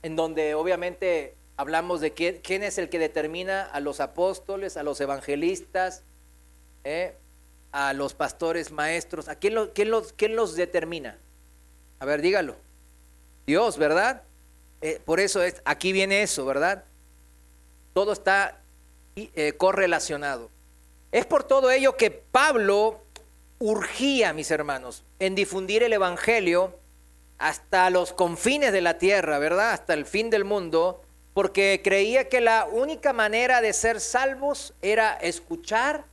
en donde obviamente hablamos de quién es el que determina a los apóstoles, a los evangelistas, a los pastores maestros. ¿A quién los determina? A ver, dígalo. Dios, ¿verdad? Por eso aquí viene eso, ¿verdad? Todo está correlacionado. Es por todo ello que Pablo urgía, mis hermanos, en difundir el evangelio hasta los confines de la tierra, ¿verdad? Hasta el fin del mundo, porque creía que la única manera de ser salvos era escuchar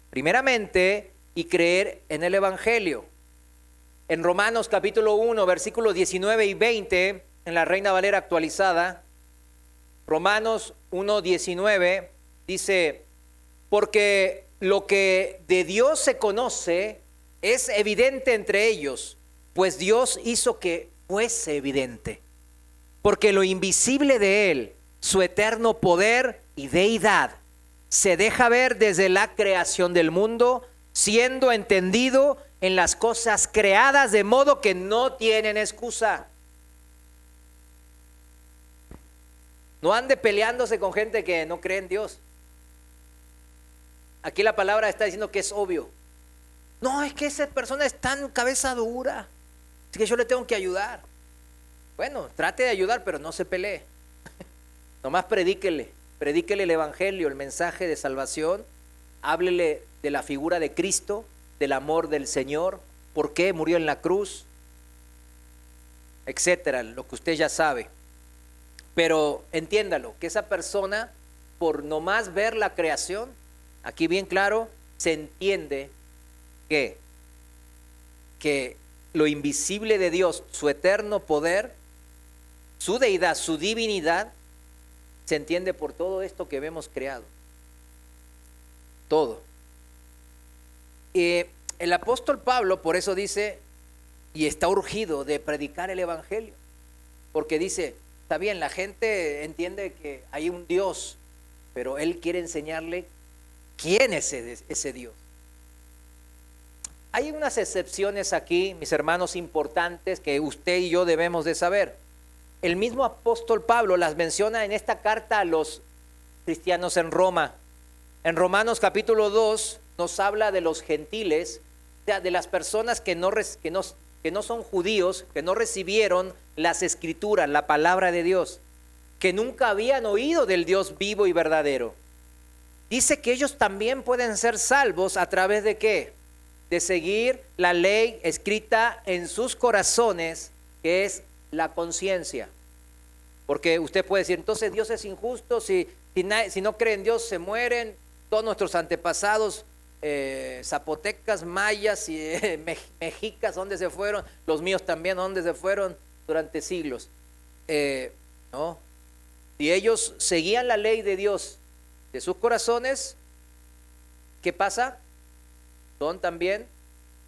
primeramente y creer en el evangelio. En Romanos capítulo 1, versículos 19 y 20, en la Reina Valera actualizada, Romanos 1, 19, dice, porque lo que de Dios se conoce es evidente entre ellos, pues Dios hizo que fuese evidente. Porque lo invisible de Él, su eterno poder y deidad, se deja ver desde la creación del mundo, siendo entendido en las cosas creadas, de modo que no tienen excusa. No ande peleándose con gente que no cree en Dios. Aquí la palabra está diciendo que es obvio. No, es que esa persona es tan cabeza dura, es que yo le tengo que ayudar. Bueno, trate de ayudar, pero no se pelee. Nomás predíquele el evangelio, el mensaje de salvación. Háblele de la figura de Cristo, del amor del Señor, por qué murió en la cruz, etcétera, lo que usted ya sabe. Pero entiéndalo, que esa persona, por nomás ver la creación, aquí bien claro, se entiende que lo invisible de Dios, su eterno poder, su deidad, su divinidad, se entiende por todo esto que vemos creado. Todo. el apóstol Pablo por eso dice, y está urgido de predicar el evangelio, porque dice, está bien, la gente entiende que hay un Dios, pero él quiere enseñarle quién es ese Dios. Hay unas excepciones aquí, mis hermanos, importantes que usted y yo debemos de saber. El mismo apóstol Pablo las menciona en esta carta a los cristianos en Roma. En Romanos capítulo 2 nos habla de los gentiles, o sea, de las personas que no son judíos, que no recibieron las escrituras, la palabra de Dios, que nunca habían oído del Dios vivo y verdadero. Dice que ellos también pueden ser salvos a través de ¿qué? De seguir la ley escrita en sus corazones, que es la conciencia. Porque usted puede decir, entonces Dios es injusto, si no creen en Dios se mueren, todos nuestros antepasados, zapotecas, mayas y mexicas, ¿dónde se fueron? Los míos también, ¿dónde se fueron? Durante siglos. No, si ellos seguían la ley de Dios de sus corazones, ¿qué pasa?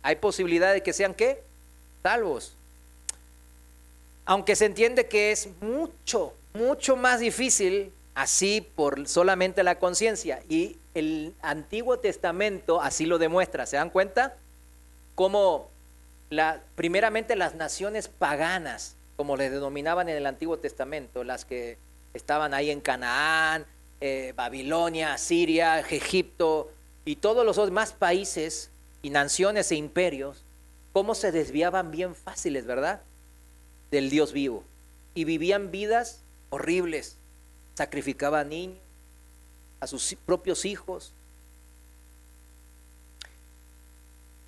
Hay posibilidad de que sean ¿qué? Salvos. Aunque se entiende que es mucho, mucho más difícil así por solamente la conciencia. Y el Antiguo Testamento así lo demuestra. ¿Se dan cuenta? Como primeramente las naciones paganas, como les denominaban en el Antiguo Testamento, las que estaban ahí en Canaán, Babilonia, Siria, Egipto y todos los demás países y naciones e imperios, cómo se desviaban bien fáciles, ¿verdad? Del Dios vivo. Y vivían vidas horribles. Sacrificaban niños, a sus propios hijos.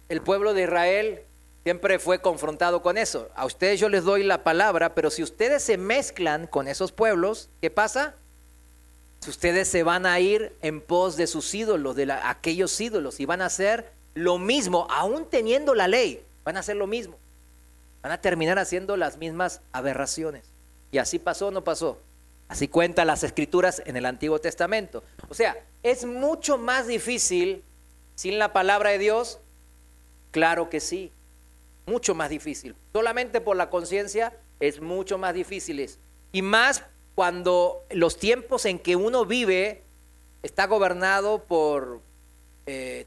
El pueblo de Israel siempre fue confrontado con eso. A ustedes yo les doy la palabra, pero si ustedes se mezclan con esos pueblos, ¿qué pasa? Si ustedes se van a ir en pos de sus ídolos, de aquellos ídolos, y van a hacer lo mismo, aún teniendo la ley, van a hacer lo mismo. Van a terminar haciendo las mismas aberraciones. Y así pasó o no pasó. Así cuentan las escrituras en el Antiguo Testamento. O sea, es mucho más difícil sin la palabra de Dios. Claro que sí, mucho más difícil. Solamente por la conciencia es mucho más difícil. Y más cuando los tiempos en que uno vive está gobernado por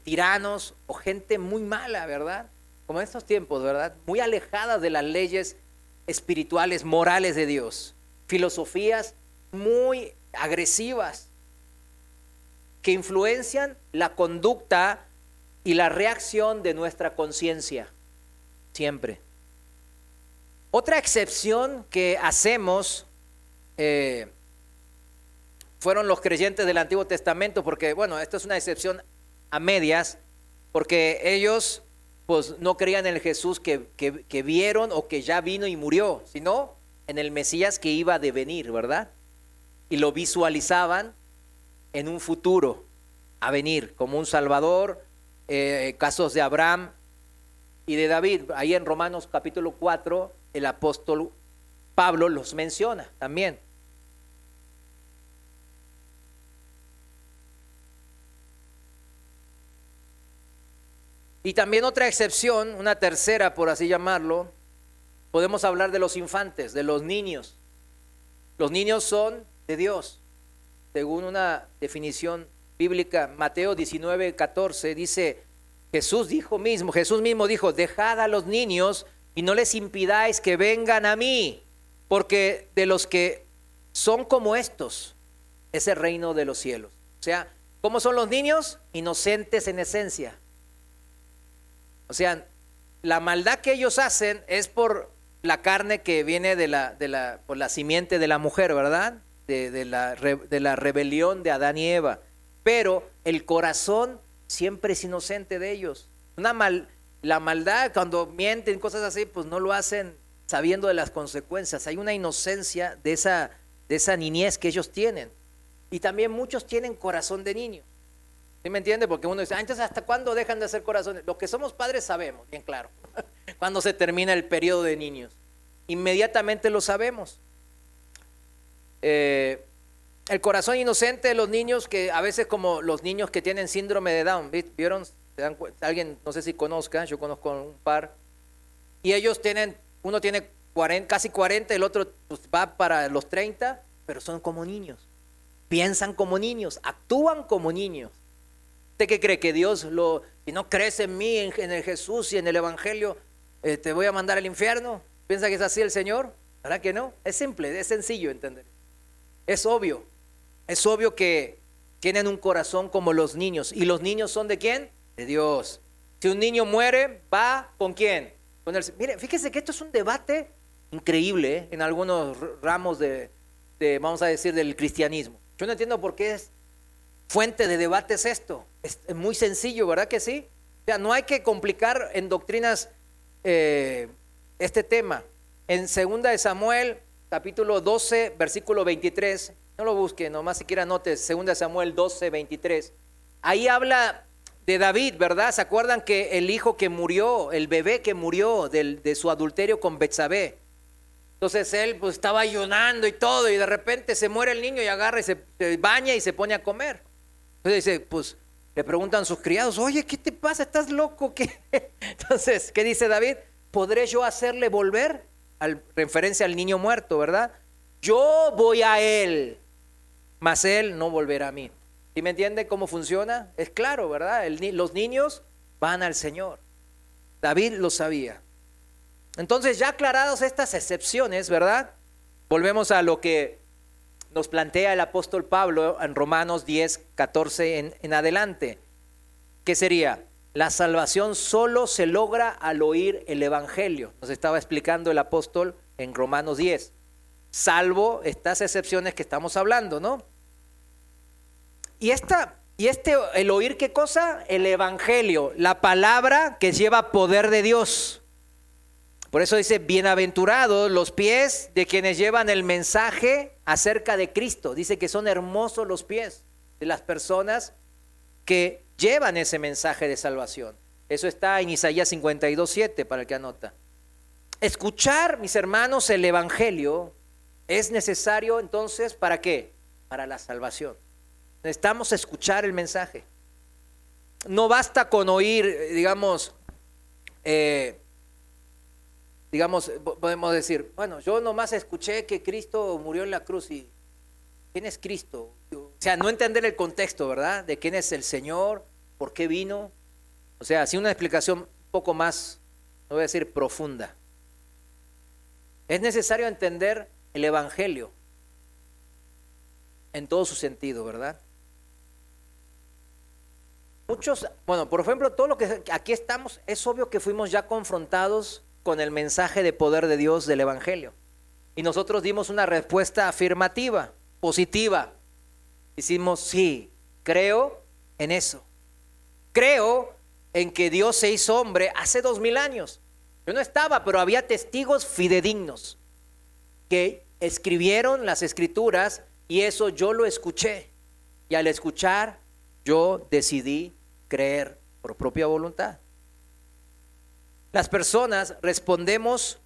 tiranos o gente muy mala, ¿verdad? Como en estos tiempos, ¿verdad? Muy alejadas de las leyes espirituales, morales de Dios. Filosofías muy agresivas que influencian la conducta y la reacción de nuestra conciencia, siempre. Otra excepción que hacemos fueron los creyentes del Antiguo Testamento, porque bueno, esto es una excepción a medias, porque ellos pues no creían en el Jesús que vieron o que ya vino y murió, sino en el Mesías que iba a devenir, ¿verdad? Y lo visualizaban en un futuro a venir, como un Salvador, casos de Abraham y de David. Ahí en Romanos capítulo 4, el apóstol Pablo los menciona también. Y también otra excepción, una tercera por así llamarlo, podemos hablar de los infantes, de los niños. Los niños son de Dios, según una definición bíblica. Mateo 19:14 dice, Jesús mismo dijo, dejad a los niños y no les impidáis que vengan a mí, porque de los que son como estos es el reino de los cielos. O sea, ¿cómo son los niños? Inocentes en esencia. O sea, la maldad que ellos hacen es por la carne que viene por la simiente de la mujer, ¿verdad? De la rebelión de Adán y Eva. Pero el corazón siempre es inocente de ellos. La maldad, cuando mienten, cosas así, pues no lo hacen sabiendo de las consecuencias. Hay una inocencia de esa niñez que ellos tienen. Y también muchos tienen corazón de niño. ¿Sí me entiende? Porque uno dice, entonces ¿hasta cuándo dejan de hacer corazones? Los que somos padres sabemos, bien claro, cuando se termina el periodo de niños. Inmediatamente lo sabemos. El corazón inocente de los niños, que a veces como los niños que tienen síndrome de Down, ¿vieron? Alguien, no sé si conozca, yo conozco un par, y ellos uno tiene 40, casi 40, el otro pues, va para los 30, pero son como niños. Piensan como niños, actúan como niños. ¿Usted qué cree? Que Dios, si no crees en mí, en el Jesús y en el Evangelio, te voy a mandar al infierno? ¿Piensa que es así el Señor? ¿Verdad que no? Es simple, es sencillo entender. Es obvio que tienen un corazón como los niños. ¿Y los niños son de quién? De Dios. Si un niño muere, ¿va con quién? Con el... Mire, fíjese que esto es un debate increíble, en algunos ramos vamos a decir, del cristianismo. Yo no entiendo por qué es fuente de debates esto. Es muy sencillo, ¿verdad que sí? O sea, no hay que complicar en doctrinas este tema. En 2 de Samuel, capítulo 12, versículo 23, no lo busque, nomás siquiera notes, 2 de Samuel 12, 23. Ahí habla de David, ¿verdad? ¿Se acuerdan que el hijo que murió, el bebé que murió de su adulterio con Betsabé? Entonces él pues estaba ayunando y todo, y de repente se muere el niño y agarra y se baña y se pone a comer. Entonces dice, pues le preguntan sus criados, oye, ¿qué te pasa? ¿Estás loco? ¿Qué? Entonces, ¿qué dice David? ¿Podré yo hacerle volver? Referencia al niño muerto, ¿verdad? Yo voy a él, mas él no volverá a mí. ¿Sí me entiende cómo funciona? Es claro, ¿verdad? Los niños van al Señor. David lo sabía. Entonces, ya aclaradas estas excepciones, ¿verdad? Volvemos a lo que nos plantea el apóstol Pablo en Romanos 10, 14 en adelante. ¿Qué sería? La salvación solo se logra al oír el Evangelio. Nos estaba explicando el apóstol en Romanos 10. Salvo estas excepciones que estamos hablando, ¿no? El oír, ¿qué cosa? El Evangelio, la palabra que lleva poder de Dios. Por eso dice, bienaventurados los pies de quienes llevan el mensaje acerca de Cristo. Dice que son hermosos los pies de las personas que llevan ese mensaje de salvación. Eso está en Isaías 52:7 para el que anota. Escuchar, mis hermanos, el Evangelio es necesario entonces, ¿para qué? Para la salvación. Necesitamos escuchar el mensaje. No basta con oír, digamos, podemos decir, bueno, yo nomás escuché que Cristo murió en la cruz y ¿quién es Cristo? O sea, no entender el contexto, ¿verdad? De quién es el Señor, por qué vino. O sea, sí, una explicación un poco más, no voy a decir profunda. Es necesario entender el Evangelio en todo su sentido, ¿verdad? Por ejemplo, todo lo que aquí estamos, es obvio que fuimos ya confrontados con el mensaje de poder de Dios del Evangelio. Y nosotros dimos una respuesta afirmativa, positiva. Hicimos, sí, creo en eso. Creo en que Dios se hizo hombre hace 2000 años. Yo no estaba, pero había testigos fidedignos que escribieron las escrituras y eso yo lo escuché. Y al escuchar, yo decidí creer por propia voluntad. Las personas respondemos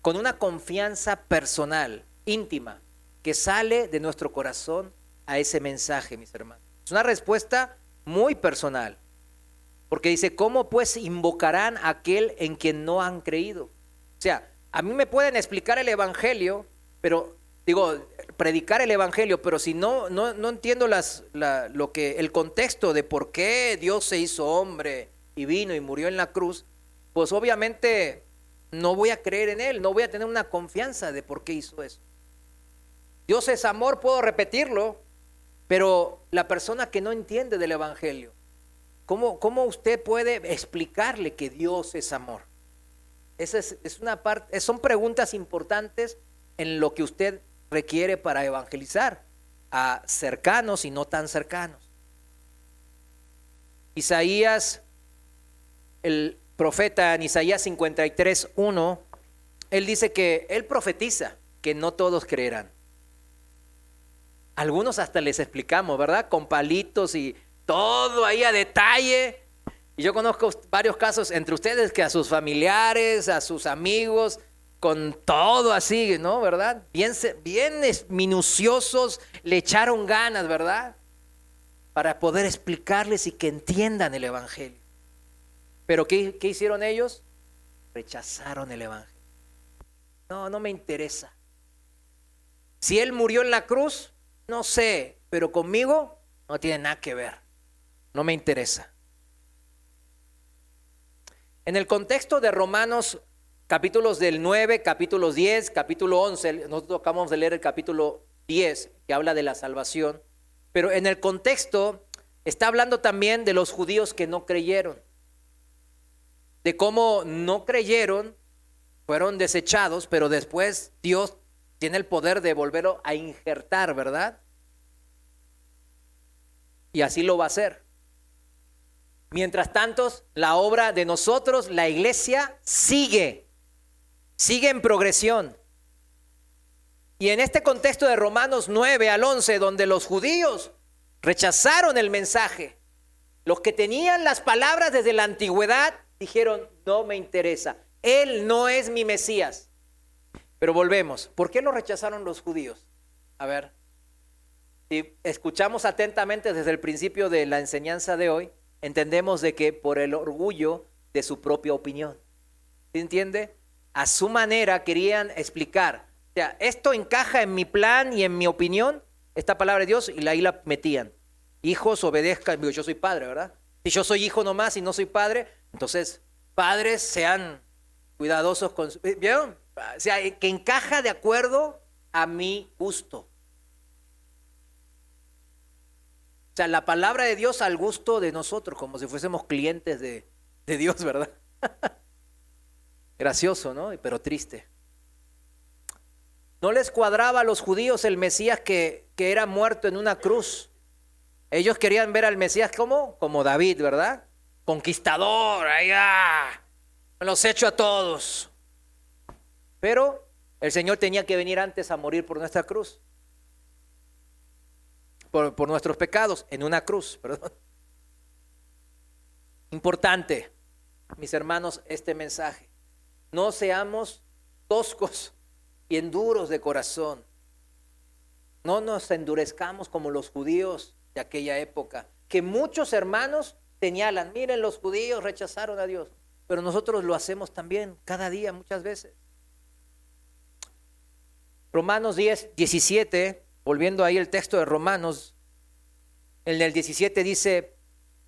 con una confianza personal, íntima, que sale de nuestro corazón a ese mensaje, mis hermanos. Es una respuesta muy personal, porque dice, ¿cómo pues invocarán a aquel en quien no han creído? O sea, a mí me pueden explicar el Evangelio, pero predicar el Evangelio, pero si no entiendo el contexto de por qué Dios se hizo hombre y vino y murió en la cruz, pues obviamente no voy a creer en él, no voy a tener una confianza de por qué hizo eso. Dios es amor, puedo repetirlo, pero la persona que no entiende del Evangelio, ¿cómo usted puede explicarle que Dios es amor? Esa es una parte, son preguntas importantes en lo que usted requiere para evangelizar a cercanos y no tan cercanos. Isaías, el profeta en Isaías 53:1, él dice que él profetiza que no todos creerán. Algunos hasta les explicamos, ¿verdad? Con palitos y todo ahí a detalle. Y yo conozco varios casos entre ustedes que a sus familiares, a sus amigos, con todo así, ¿no? ¿Verdad? Bien minuciosos, le echaron ganas, ¿verdad? Para poder explicarles y que entiendan el Evangelio. Pero ¿qué hicieron ellos? Rechazaron el evangelio. No me interesa. Si Él murió en la cruz, no sé, pero conmigo no tiene nada que ver. No me interesa. En el contexto de Romanos, capítulos del 9, capítulos 10, capítulo 11, nosotros acabamos de leer el capítulo 10, que habla de la salvación, pero en el contexto está hablando también de los judíos que no creyeron, de cómo no creyeron, fueron desechados, pero después Dios tiene el poder de volverlo a injertar, ¿verdad? Y así lo va a hacer. Mientras tanto, la obra de nosotros, la iglesia, sigue en progresión. Y en este contexto de Romanos 9 al 11, donde los judíos rechazaron el mensaje, los que tenían las palabras desde la antigüedad dijeron, no me interesa, Él no es mi Mesías. Pero volvemos, ¿por qué lo rechazaron los judíos? A ver, si escuchamos atentamente desde el principio de la enseñanza de hoy, entendemos de que por el orgullo de su propia opinión. ¿Sí entiende? A su manera querían explicar. O sea, esto encaja en mi plan y en mi opinión, esta palabra de Dios, y ahí la metían. Hijos, obedezcan. Yo soy padre, ¿verdad? Si yo soy hijo nomás y no soy padre, entonces padres sean cuidadosos con... ¿Vieron? O sea, que encaja de acuerdo a mi gusto. O sea, la palabra de Dios al gusto de nosotros, como si fuésemos clientes de Dios, ¿verdad? Gracioso, ¿no? Pero triste. No les cuadraba a los judíos el Mesías que era muerto en una cruz. Ellos querían ver al Mesías como David, ¿verdad? Conquistador, allá, me los echo a todos. Pero el Señor tenía que venir antes a morir por nuestra cruz. Por nuestros pecados, en una cruz, perdón. Importante, mis hermanos, este mensaje. No seamos toscos y enduros de corazón. No nos endurezcamos como los judíos de aquella época, que muchos hermanos señalan, miren, los judíos rechazaron a Dios, pero nosotros lo hacemos también cada día, muchas veces. Romanos 10, 17, volviendo ahí el texto de Romanos, en el 17 dice,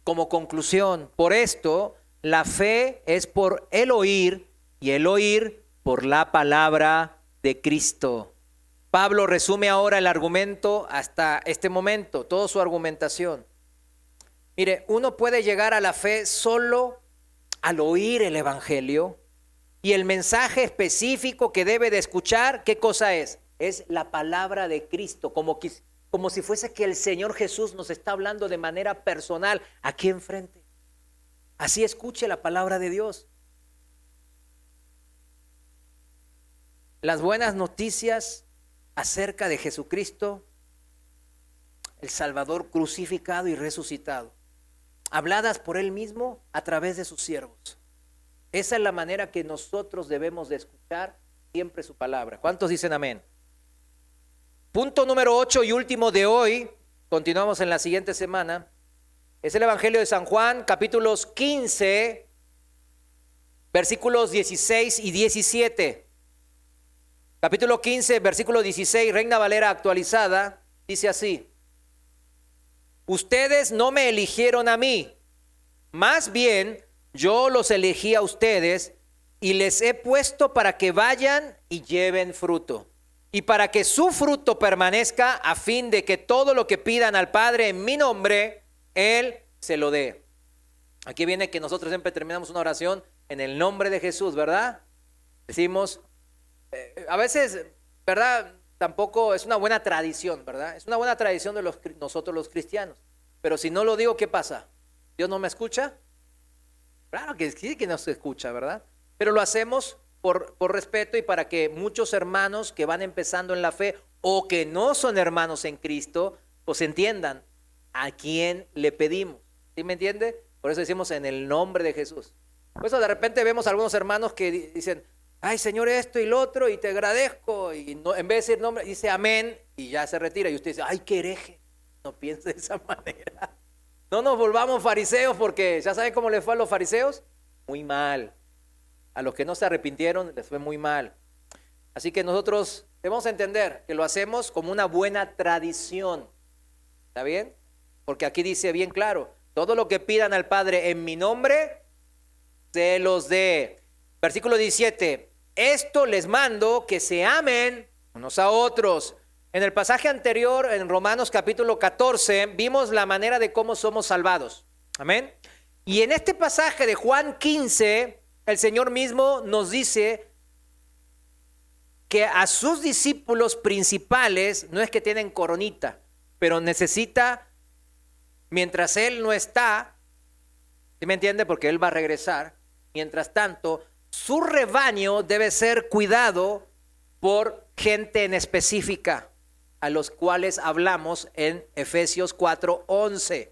como conclusión, por esto la fe es por el oír y el oír por la palabra de Cristo. Pablo resume ahora el argumento hasta este momento, toda su argumentación. Mire, uno puede llegar a la fe solo al oír el evangelio y el mensaje específico que debe de escuchar, ¿qué cosa es? Es la palabra de Cristo, como si fuese que el Señor Jesús nos está hablando de manera personal aquí enfrente. Así escuche la palabra de Dios. Las buenas noticias acerca de Jesucristo, el Salvador crucificado y resucitado, habladas por Él mismo a través de sus siervos. Esa es la manera que nosotros debemos de escuchar siempre su palabra. ¿Cuántos dicen amén? Punto número 8 y último de hoy, continuamos en la siguiente semana, es el Evangelio de San Juan, capítulos 15, versículos 16 y 17. Capítulo 15, versículo 16, Reina Valera actualizada, dice así: ustedes no me eligieron a mí, más bien yo los elegí a ustedes y les he puesto para que vayan y lleven fruto, y para que su fruto permanezca, a fin de que todo lo que pidan al Padre en mi nombre, Él se lo dé. Aquí viene que nosotros siempre terminamos una oración en el nombre de Jesús, ¿verdad? Decimos, a veces, ¿verdad? Tampoco es una buena tradición, ¿verdad? Es una buena tradición de nosotros los cristianos. Pero si no lo digo, ¿qué pasa? ¿Dios no me escucha? Claro que sí que nos escucha, ¿verdad? Pero lo hacemos por respeto y para que muchos hermanos que van empezando en la fe o que no son hermanos en Cristo, pues entiendan a quién le pedimos. ¿Sí me entiende? Por eso decimos en el nombre de Jesús. Por eso de repente vemos a algunos hermanos que dicen, ay Señor, esto y lo otro, y te agradezco, y no, en vez de decir nombre, dice amén, y ya se retira, y usted dice, ay, qué hereje. No piense de esa manera. No nos volvamos fariseos, porque ya saben cómo le fue a los fariseos. muy mal. A los que no se arrepintieron les fue muy mal. Así que nosotros debemos entender que lo hacemos como una buena tradición. ¿Está bien? Porque aquí dice bien claro, todo lo que pidan al Padre en mi nombre, se los dé. Versículo 17, esto les mando, que se amen unos a otros. En el pasaje anterior, en Romanos capítulo 14, vimos la manera de cómo somos salvados. Amén. Y en este pasaje de Juan 15, el Señor mismo nos dice que a sus discípulos principales, no es que tienen coronita, pero necesita, mientras Él no está, ¿sí me entiende? Porque Él va a regresar. Mientras tanto, su rebaño debe ser cuidado por gente en específica, a los cuales hablamos en Efesios 4:11.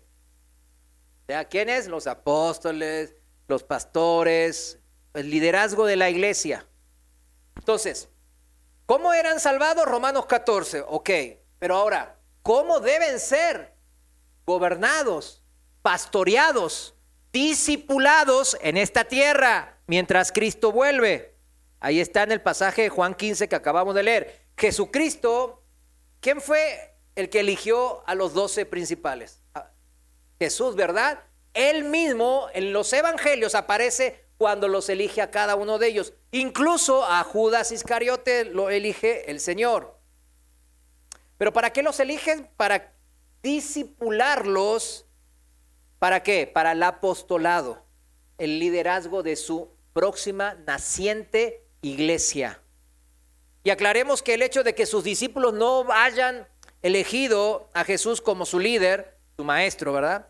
¿Quiénes? Los apóstoles, los pastores, el liderazgo de la iglesia. Entonces, ¿cómo eran salvados? Romanos 14, ok. Pero ahora, ¿cómo deben ser gobernados, pastoreados, discipulados en esta tierra mientras Cristo vuelve? Ahí está en el pasaje de Juan 15 que acabamos de leer. Jesucristo, ¿quién fue el que eligió a los 12 principales? Jesús, ¿verdad? Él mismo en los evangelios aparece cuando los elige a cada uno de ellos. Incluso a Judas Iscariote lo elige el Señor. ¿Pero para qué los eligen? Para discipularlos. ¿Para qué? Para el apostolado, el liderazgo de su próxima naciente iglesia. Y aclaremos que el hecho de que sus discípulos no hayan elegido a Jesús como su líder, su maestro, ¿verdad?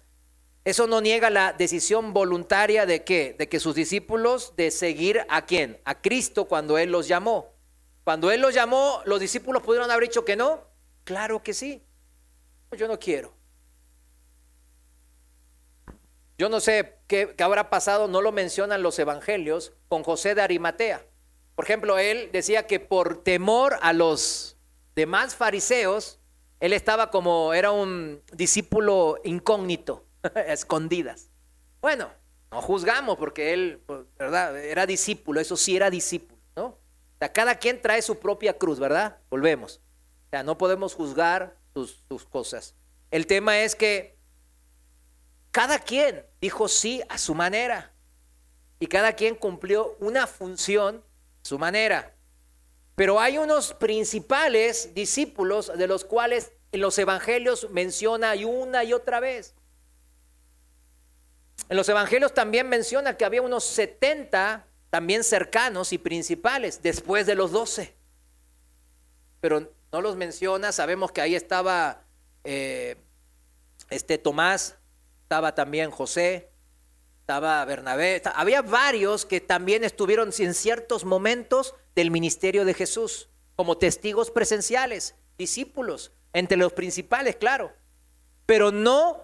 Eso no niega la decisión voluntaria de ¿qué? De que sus discípulos de seguir ¿a quién? A Cristo cuando Él los llamó. Cuando Él los llamó, ¿los discípulos pudieron haber dicho que no? Claro que sí. Yo no quiero. Yo no sé qué habrá pasado, no lo mencionan los evangelios, con José de Arimatea. Por ejemplo, él decía que por temor a los demás fariseos, él estaba era un discípulo incógnito, a escondidas. Bueno, no juzgamos porque él, ¿verdad? Era discípulo, eso sí era discípulo, ¿no? O sea, cada quien trae su propia cruz, ¿verdad? Volvemos. O sea, no podemos juzgar sus cosas. El tema es que cada quien dijo sí a su manera y cada quien cumplió una función a su manera. Pero hay unos principales discípulos de los cuales en los evangelios menciona una y otra vez. En los evangelios también menciona que había unos 70 también cercanos y principales después de los 12. Pero no los menciona, sabemos que ahí estaba Tomás, estaba también José, estaba Bernabé, había varios que también estuvieron en ciertos momentos del ministerio de Jesús, como testigos presenciales, discípulos, entre los principales, claro, pero no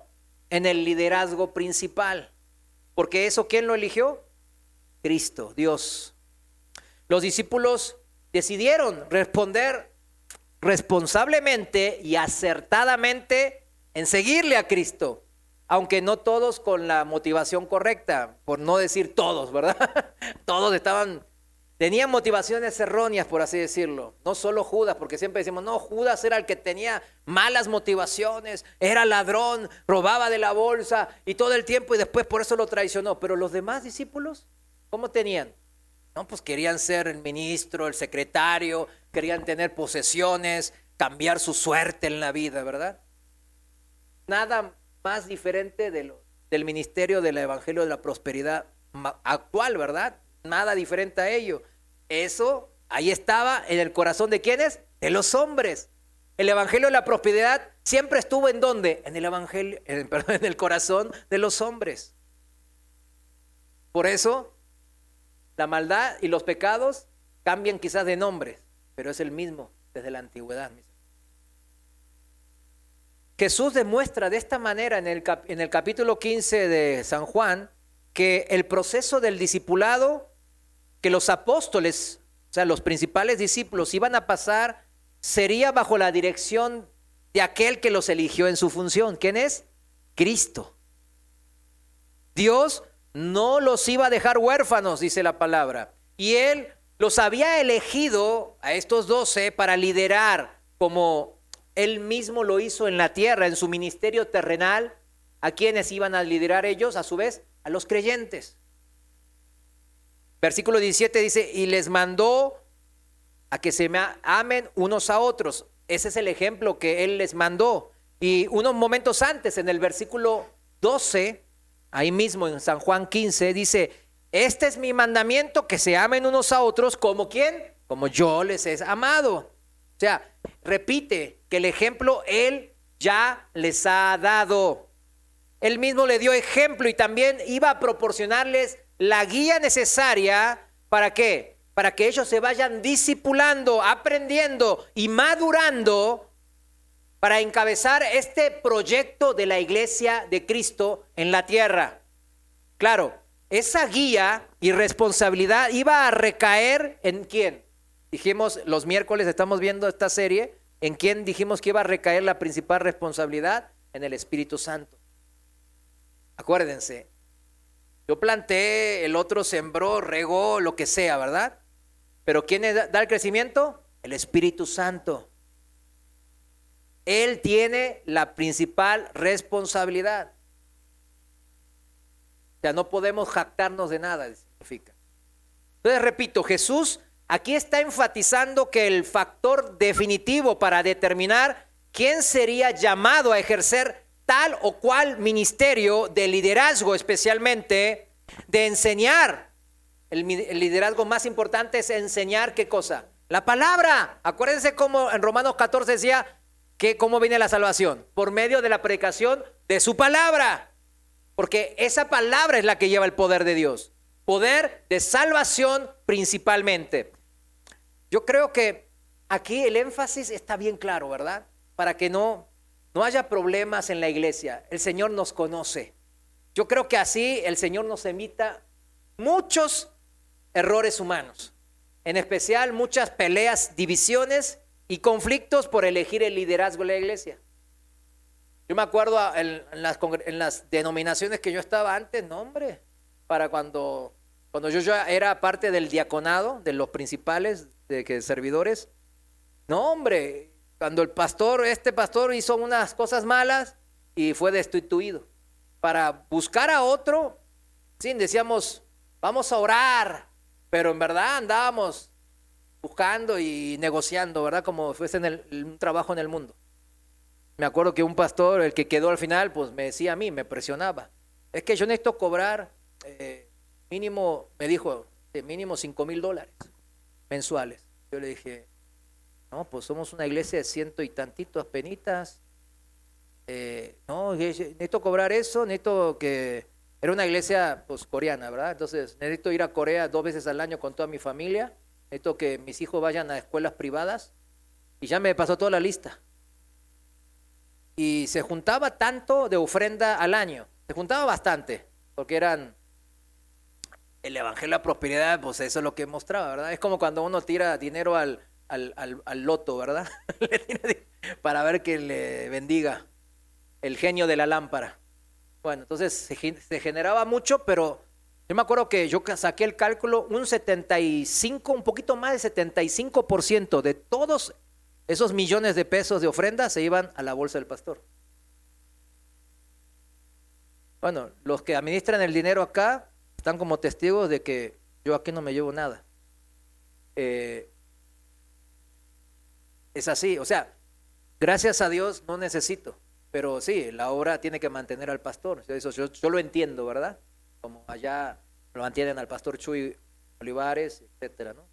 en el liderazgo principal, porque eso ¿quién lo eligió? Cristo, Dios. Los discípulos decidieron responder responsablemente y acertadamente en seguirle a Cristo. Aunque no todos con la motivación correcta, por no decir todos, ¿verdad? Todos tenían motivaciones erróneas, por así decirlo. No solo Judas, porque siempre decimos, no, Judas era el que tenía malas motivaciones, era ladrón, robaba de la bolsa y todo el tiempo y después por eso lo traicionó. Pero los demás discípulos, ¿cómo tenían? No, pues querían ser el ministro, el secretario, querían tener posesiones, cambiar su suerte en la vida, ¿verdad? Nada más diferente del ministerio del Evangelio de la Prosperidad actual, ¿verdad? Nada diferente a ello. Eso ahí estaba en el corazón de ¿quiénes? De los hombres. El Evangelio de la Prosperidad siempre estuvo ¿en dónde? En el Evangelio, en el corazón de los hombres. Por eso la maldad y los pecados cambian quizás de nombre, pero es el mismo desde la antigüedad. Jesús demuestra de esta manera en el capítulo 15 de San Juan que el proceso del discipulado que los apóstoles, o sea, los principales discípulos iban a pasar, sería bajo la dirección de aquel que los eligió en su función. ¿Quién es? Cristo. Dios no los iba a dejar huérfanos, dice la palabra. Y Él los había elegido a estos 12 para liderar, como Él mismo lo hizo en la tierra, en su ministerio terrenal. ¿A quiénes iban a liderar ellos? A su vez, a los creyentes. Versículo 17 dice, y les mandó a que se amen unos a otros. Ese es el ejemplo que Él les mandó. Y unos momentos antes, en el versículo 12, ahí mismo en San Juan 15, dice, este es mi mandamiento, que se amen unos a otros, ¿como quién? Como yo les he amado. O sea, repite que el ejemplo Él ya les ha dado. Él mismo le dio ejemplo y también iba a proporcionarles la guía necesaria. ¿Para qué? Para que ellos se vayan discipulando, aprendiendo y madurando para encabezar este proyecto de la iglesia de Cristo en la tierra. Claro, esa guía y responsabilidad iba a recaer ¿en quién? Dijimos los miércoles, estamos viendo esta serie, ¿en quién dijimos que iba a recaer la principal responsabilidad? En el Espíritu Santo. Acuérdense, yo planté, el otro sembró, regó, lo que sea, ¿verdad? Pero ¿quién da el crecimiento? El Espíritu Santo. Él tiene la principal responsabilidad. O sea, no podemos jactarnos de nada, significa. Entonces, repito, Jesús aquí está enfatizando que el factor definitivo para determinar quién sería llamado a ejercer tal o cual ministerio de liderazgo, especialmente de enseñar. El liderazgo más importante es enseñar, ¿qué cosa? La palabra. Acuérdense cómo en Romanos 14 decía que cómo viene la salvación, por medio de la predicación de su palabra, porque esa palabra es la que lleva el poder de Dios, poder de salvación principalmente. Yo creo que aquí el énfasis está bien claro, ¿verdad? Para que no haya problemas en la iglesia. El Señor nos conoce. Yo creo que así el Señor nos evita muchos errores humanos, en especial muchas peleas, divisiones y conflictos por elegir el liderazgo de la iglesia. Yo me acuerdo en las denominaciones que yo estaba antes, no hombre, para cuando yo ya era parte del diaconado, de los principales servidores, no hombre, cuando este pastor hizo unas cosas malas y fue destituido. Para buscar a otro, sí, decíamos, vamos a orar, pero en verdad andábamos buscando y negociando, ¿verdad? Como fuese un trabajo en el mundo. Me acuerdo que un pastor, el que quedó al final, pues me decía a mí, me presionaba. Es que yo necesito cobrar mínimo, me dijo, mínimo $5,000 mensuales. Yo le dije, no, pues somos una iglesia de 100 y tantitos penitas. No, necesito cobrar eso, necesito que... Era una iglesia pues coreana, ¿verdad? Entonces necesito ir a Corea 2 veces al año con toda mi familia. Necesito que mis hijos vayan a escuelas privadas. Y ya me pasó toda la lista. Y se juntaba tanto de ofrenda al año. Se juntaba bastante, porque eran... El evangelio de la prosperidad, pues eso es lo que mostraba, ¿verdad? Es como cuando uno tira dinero al loto, ¿verdad? Para ver que le bendiga el genio de la lámpara. Bueno, entonces se generaba mucho, pero yo me acuerdo que yo saqué el cálculo, un poquito más de 75% de todos esos millones de pesos de ofrenda se iban a la bolsa del pastor. Bueno, los que administran el dinero acá están como testigos de que yo aquí no me llevo nada. Es así, o sea, gracias a Dios no necesito, pero sí, la obra tiene que mantener al pastor. Eso yo lo entiendo, ¿verdad? Como allá lo mantienen al pastor Chuy Olivares, etcétera, ¿no?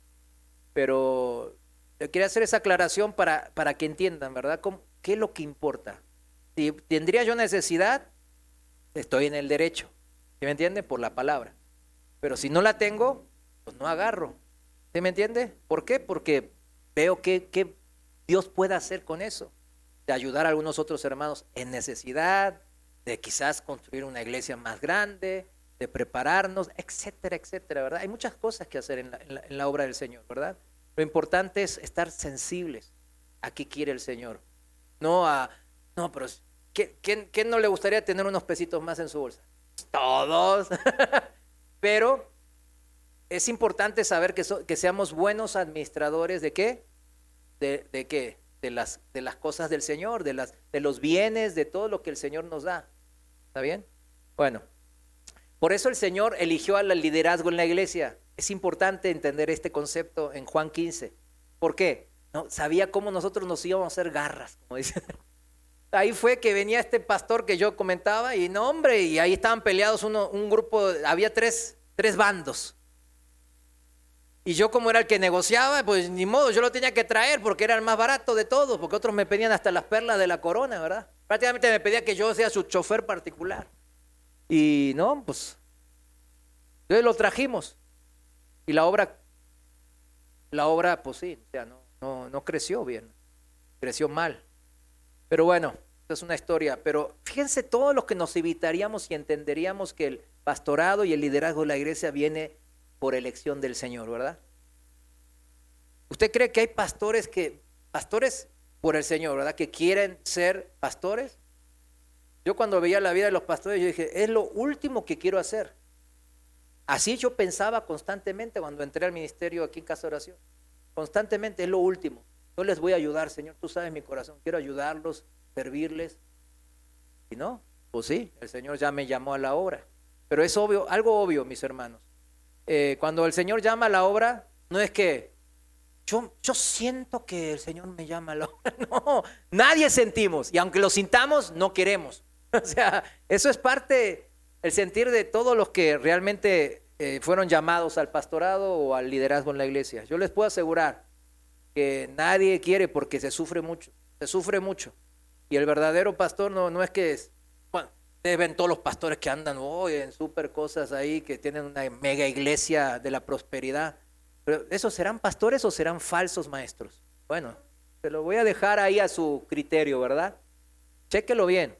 Pero yo quería hacer esa aclaración para que entiendan, ¿verdad? ¿Qué es lo que importa? Si tendría yo necesidad, estoy en el derecho, ¿sí me entiende? Por la palabra. Pero si no la tengo, pues no agarro. ¿Sí me entiende? ¿Por qué? Porque veo que Dios puede hacer con eso, de ayudar a algunos otros hermanos en necesidad, de quizás construir una iglesia más grande, de prepararnos, etcétera, etcétera, ¿verdad? Hay muchas cosas que hacer en la obra del Señor, ¿verdad? Lo importante es estar sensibles a qué quiere el Señor. No, pero ¿quién no le gustaría tener unos pesitos más en su bolsa? todos. Pero es importante saber que seamos buenos administradores ¿de qué? ¿De qué? De las cosas del Señor, de los bienes, de todo lo que el Señor nos da. ¿Está bien? Bueno, por eso el Señor eligió al liderazgo en la iglesia. Es importante entender este concepto en Juan 15. ¿Por qué? No, sabía cómo nosotros nos íbamos a hacer garras, como dicen. Ahí fue que venía este pastor que yo comentaba y no, hombre, y ahí estaban peleados un grupo, había tres bandos. Y yo como era el que negociaba, pues ni modo, yo lo tenía que traer porque era el más barato de todos, porque otros me pedían hasta las perlas de la corona, ¿verdad? Prácticamente me pedía que yo sea su chofer particular. Y no, pues, entonces lo trajimos. Y la obra, pues sí, o sea, no creció bien, creció mal. Pero bueno, esta es una historia. Pero fíjense todo lo que nos evitaríamos si entenderíamos que el pastorado y el liderazgo de la iglesia viene por elección del Señor, ¿verdad? ¿Usted cree que hay pastores por el Señor, ¿verdad? Que quieren ser pastores? Yo cuando veía la vida de los pastores, yo dije, es lo último que quiero hacer. Así yo pensaba constantemente cuando entré al ministerio aquí en Casa de Oración. Constantemente es lo último. Yo les voy a ayudar, Señor, tú sabes mi corazón, quiero ayudarlos, servirles. Y no, pues sí, el Señor ya me llamó a la obra. Pero es obvio, algo obvio, mis hermanos. Cuando el Señor llama a la obra, no es que yo siento que el Señor me llama a la obra. No, nadie sentimos. Y aunque lo sintamos, no queremos. O sea, eso es parte, el sentir de todos los que realmente fueron llamados al pastorado o al liderazgo en la iglesia. Yo les puedo asegurar que nadie quiere porque se sufre mucho. Y el verdadero pastor no es que bueno, ustedes ven todos los pastores que andan hoy en súper cosas ahí, que tienen una mega iglesia de la prosperidad. Pero ¿esos serán pastores o serán falsos maestros? Bueno, se lo voy a dejar ahí a su criterio, ¿verdad? Chéquelo bien.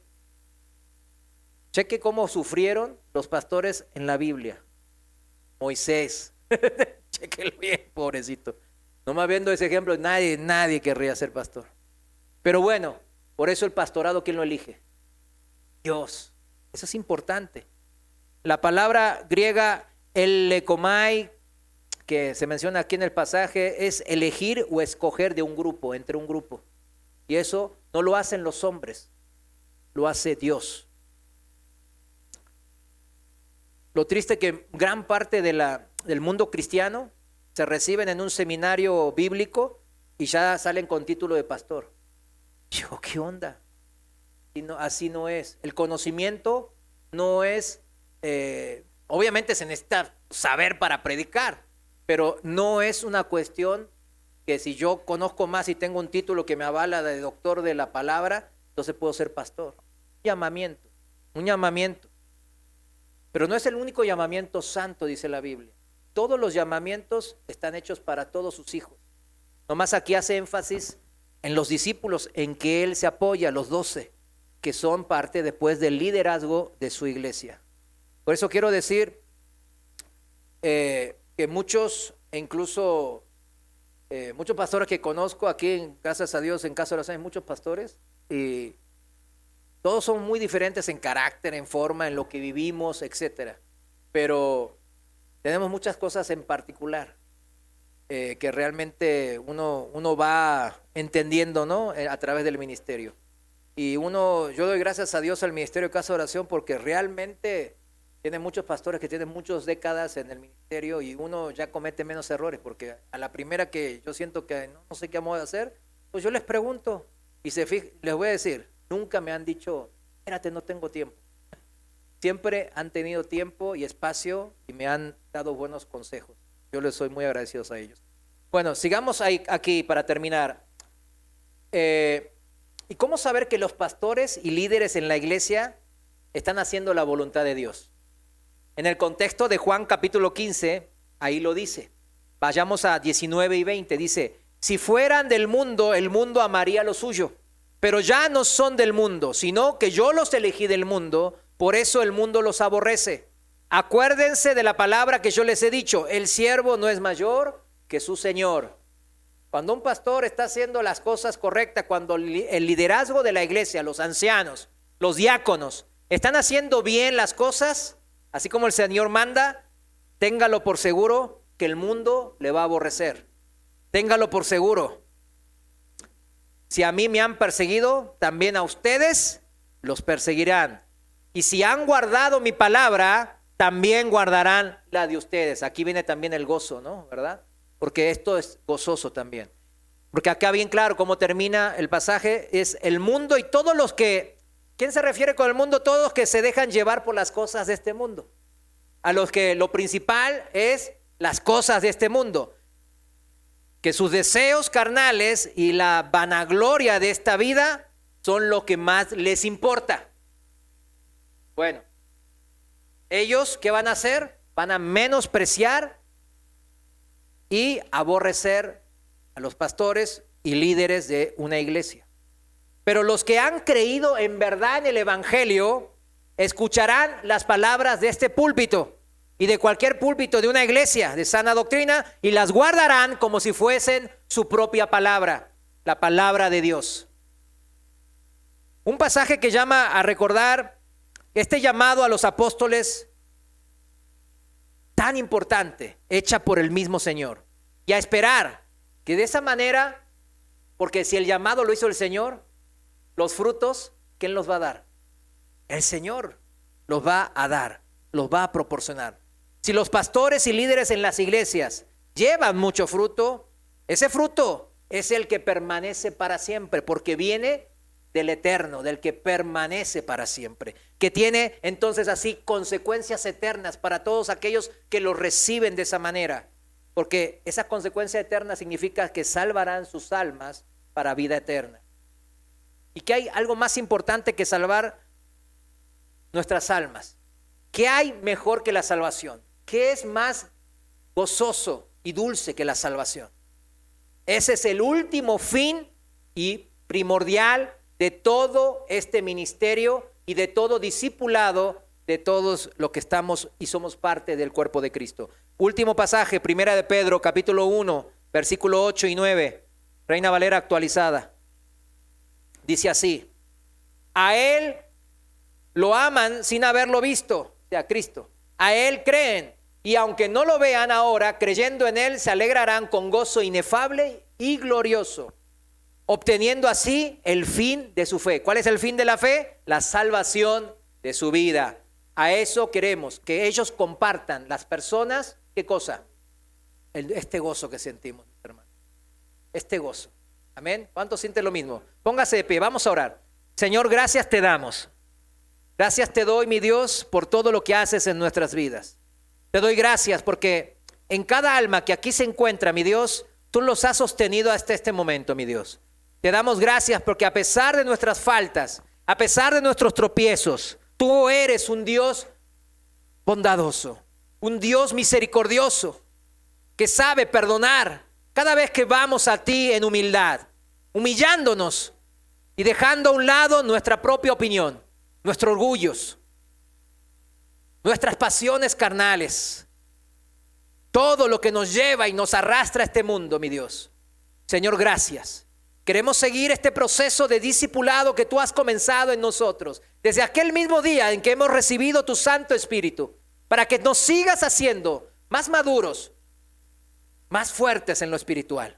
Cheque cómo sufrieron los pastores en la Biblia. Moisés. Chéquelo bien, pobrecito. Nomás viendo ese ejemplo, nadie querría ser pastor. Pero bueno, por eso el pastorado, ¿quién lo elige? Dios. Eso es importante. La palabra griega elekomai, que se menciona aquí en el pasaje, es elegir o escoger de un grupo, entre un grupo. Y eso no lo hacen los hombres, lo hace Dios. Lo triste es que gran parte del mundo cristiano se reciben en un seminario bíblico y ya salen con título de pastor. Digo, ¿qué onda? Así no es. El conocimiento no es, obviamente se necesita saber para predicar, pero no es una cuestión que si yo conozco más y tengo un título que me avala de doctor de la palabra, entonces puedo ser pastor. Un llamamiento. Pero no es el único llamamiento santo, dice la Biblia. Todos los llamamientos están hechos para todos sus hijos. Nomás aquí hace énfasis en los discípulos, en que él se apoya, los 12, que son parte después del liderazgo de su iglesia. Por eso quiero decir que muchos, e incluso muchos pastores que conozco aquí, gracias a Dios, en Casa de Oración hay muchos pastores, y todos son muy diferentes en carácter, en forma, en lo que vivimos, etcétera. Pero tenemos muchas cosas en particular que realmente uno va entendiendo, ¿no? A través del ministerio. Y yo doy gracias a Dios al ministerio de Casa de Oración porque realmente tiene muchos pastores que tienen muchas décadas en el ministerio y uno ya comete menos errores porque a la primera que yo siento que no sé qué vamos a hacer, pues yo les pregunto y les voy a decir, nunca me han dicho, espérate, no tengo tiempo. Siempre han tenido tiempo y espacio y me han dado buenos consejos. Yo les soy muy agradecido a ellos. Bueno, sigamos aquí para terminar. ¿Y cómo saber que los pastores y líderes en la iglesia están haciendo la voluntad de Dios? En el contexto de Juan capítulo 15, ahí lo dice. Vayamos a 19 y 20. Dice, si fueran del mundo, el mundo amaría lo suyo. Pero ya no son del mundo, sino que yo los elegí del mundo, por eso el mundo los aborrece. Acuérdense de la palabra que yo les he dicho, el siervo no es mayor que su señor. Cuando un pastor está haciendo las cosas correctas, cuando el liderazgo de la iglesia, los ancianos, los diáconos, están haciendo bien las cosas, Así como el Señor manda, téngalo por seguro que el mundo le va a aborrecer. Téngalo por seguro. Si a mí me han perseguido, también a ustedes los perseguirán. Y si han guardado mi palabra, también guardarán la de ustedes. Aquí viene también el gozo, ¿no? ¿Verdad? Porque esto es gozoso también. Porque acá bien claro cómo termina el pasaje, es el mundo y todos los que, ¿quién se refiere con el mundo? Todos los que se dejan llevar por las cosas de este mundo. A los que lo principal es las cosas de este mundo. Que sus deseos carnales y la vanagloria de esta vida son lo que más les importa. Bueno, ellos, ¿qué van a hacer? Van a menospreciar y aborrecer a los pastores y líderes de una iglesia. Pero los que han creído en verdad en el evangelio escucharán las palabras de este púlpito y de cualquier púlpito de una iglesia de sana doctrina y las guardarán como si fuesen su propia palabra, la palabra de Dios. Un pasaje que llama a recordar este llamado a los apóstoles tan importante, hecha por el mismo Señor, y a esperar que de esa manera, porque si el llamado lo hizo el Señor, los frutos, ¿quién los va a dar? El Señor los va a dar, los va a proporcionar. Si los pastores y líderes en las iglesias llevan mucho fruto, ese fruto es el que permanece para siempre, porque viene del eterno, del que permanece para siempre, que tiene entonces así consecuencias eternas para todos aquellos que lo reciben de esa manera. Porque esa consecuencia eterna significa que salvarán sus almas para vida eterna. Y que hay algo más importante que salvar nuestras almas. ¿Qué hay mejor que la salvación? ¿Qué es más gozoso y dulce que la salvación? Ese es el último fin y primordial de todo este ministerio y de todo discipulado de todos los que estamos y somos parte del cuerpo de Cristo. Último pasaje, Primera de Pedro, capítulo 1, versículo 8 y 9, Reina Valera actualizada. Dice así: a Él lo aman sin haberlo visto, o sea, Cristo. A Él creen y aunque no lo vean ahora, creyendo en Él, se alegrarán con gozo inefable y glorioso, obteniendo así el fin de su fe. ¿Cuál es el fin de la fe? La salvación de su vida. A eso queremos, que ellos compartan, las personas, ¿qué cosa? Este gozo que sentimos, hermano. Este gozo. Amén. ¿Cuántos sienten lo mismo? Póngase de pie, vamos a orar. Señor, gracias te damos. Gracias te doy, mi Dios, por todo lo que haces en nuestras vidas. Te doy gracias porque en cada alma que aquí se encuentra, mi Dios, tú los has sostenido hasta este momento, mi Dios. Te damos gracias porque a pesar de nuestras faltas, a pesar de nuestros tropiezos, tú eres un Dios bondadoso, un Dios misericordioso, que sabe perdonar cada vez que vamos a ti en humildad, humillándonos y dejando a un lado nuestra propia opinión, nuestros orgullos, nuestras pasiones carnales, todo lo que nos lleva y nos arrastra a este mundo, mi Dios. Señor, gracias. Queremos seguir este proceso de discipulado que tú has comenzado en nosotros desde aquel mismo día en que hemos recibido tu Santo Espíritu, para que nos sigas haciendo más maduros, más fuertes en lo espiritual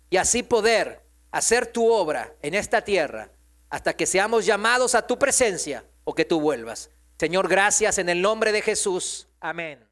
y así poder hacer tu obra en esta tierra hasta que seamos llamados a tu presencia o que tú vuelvas. Señor, gracias en el nombre de Jesús. Amén.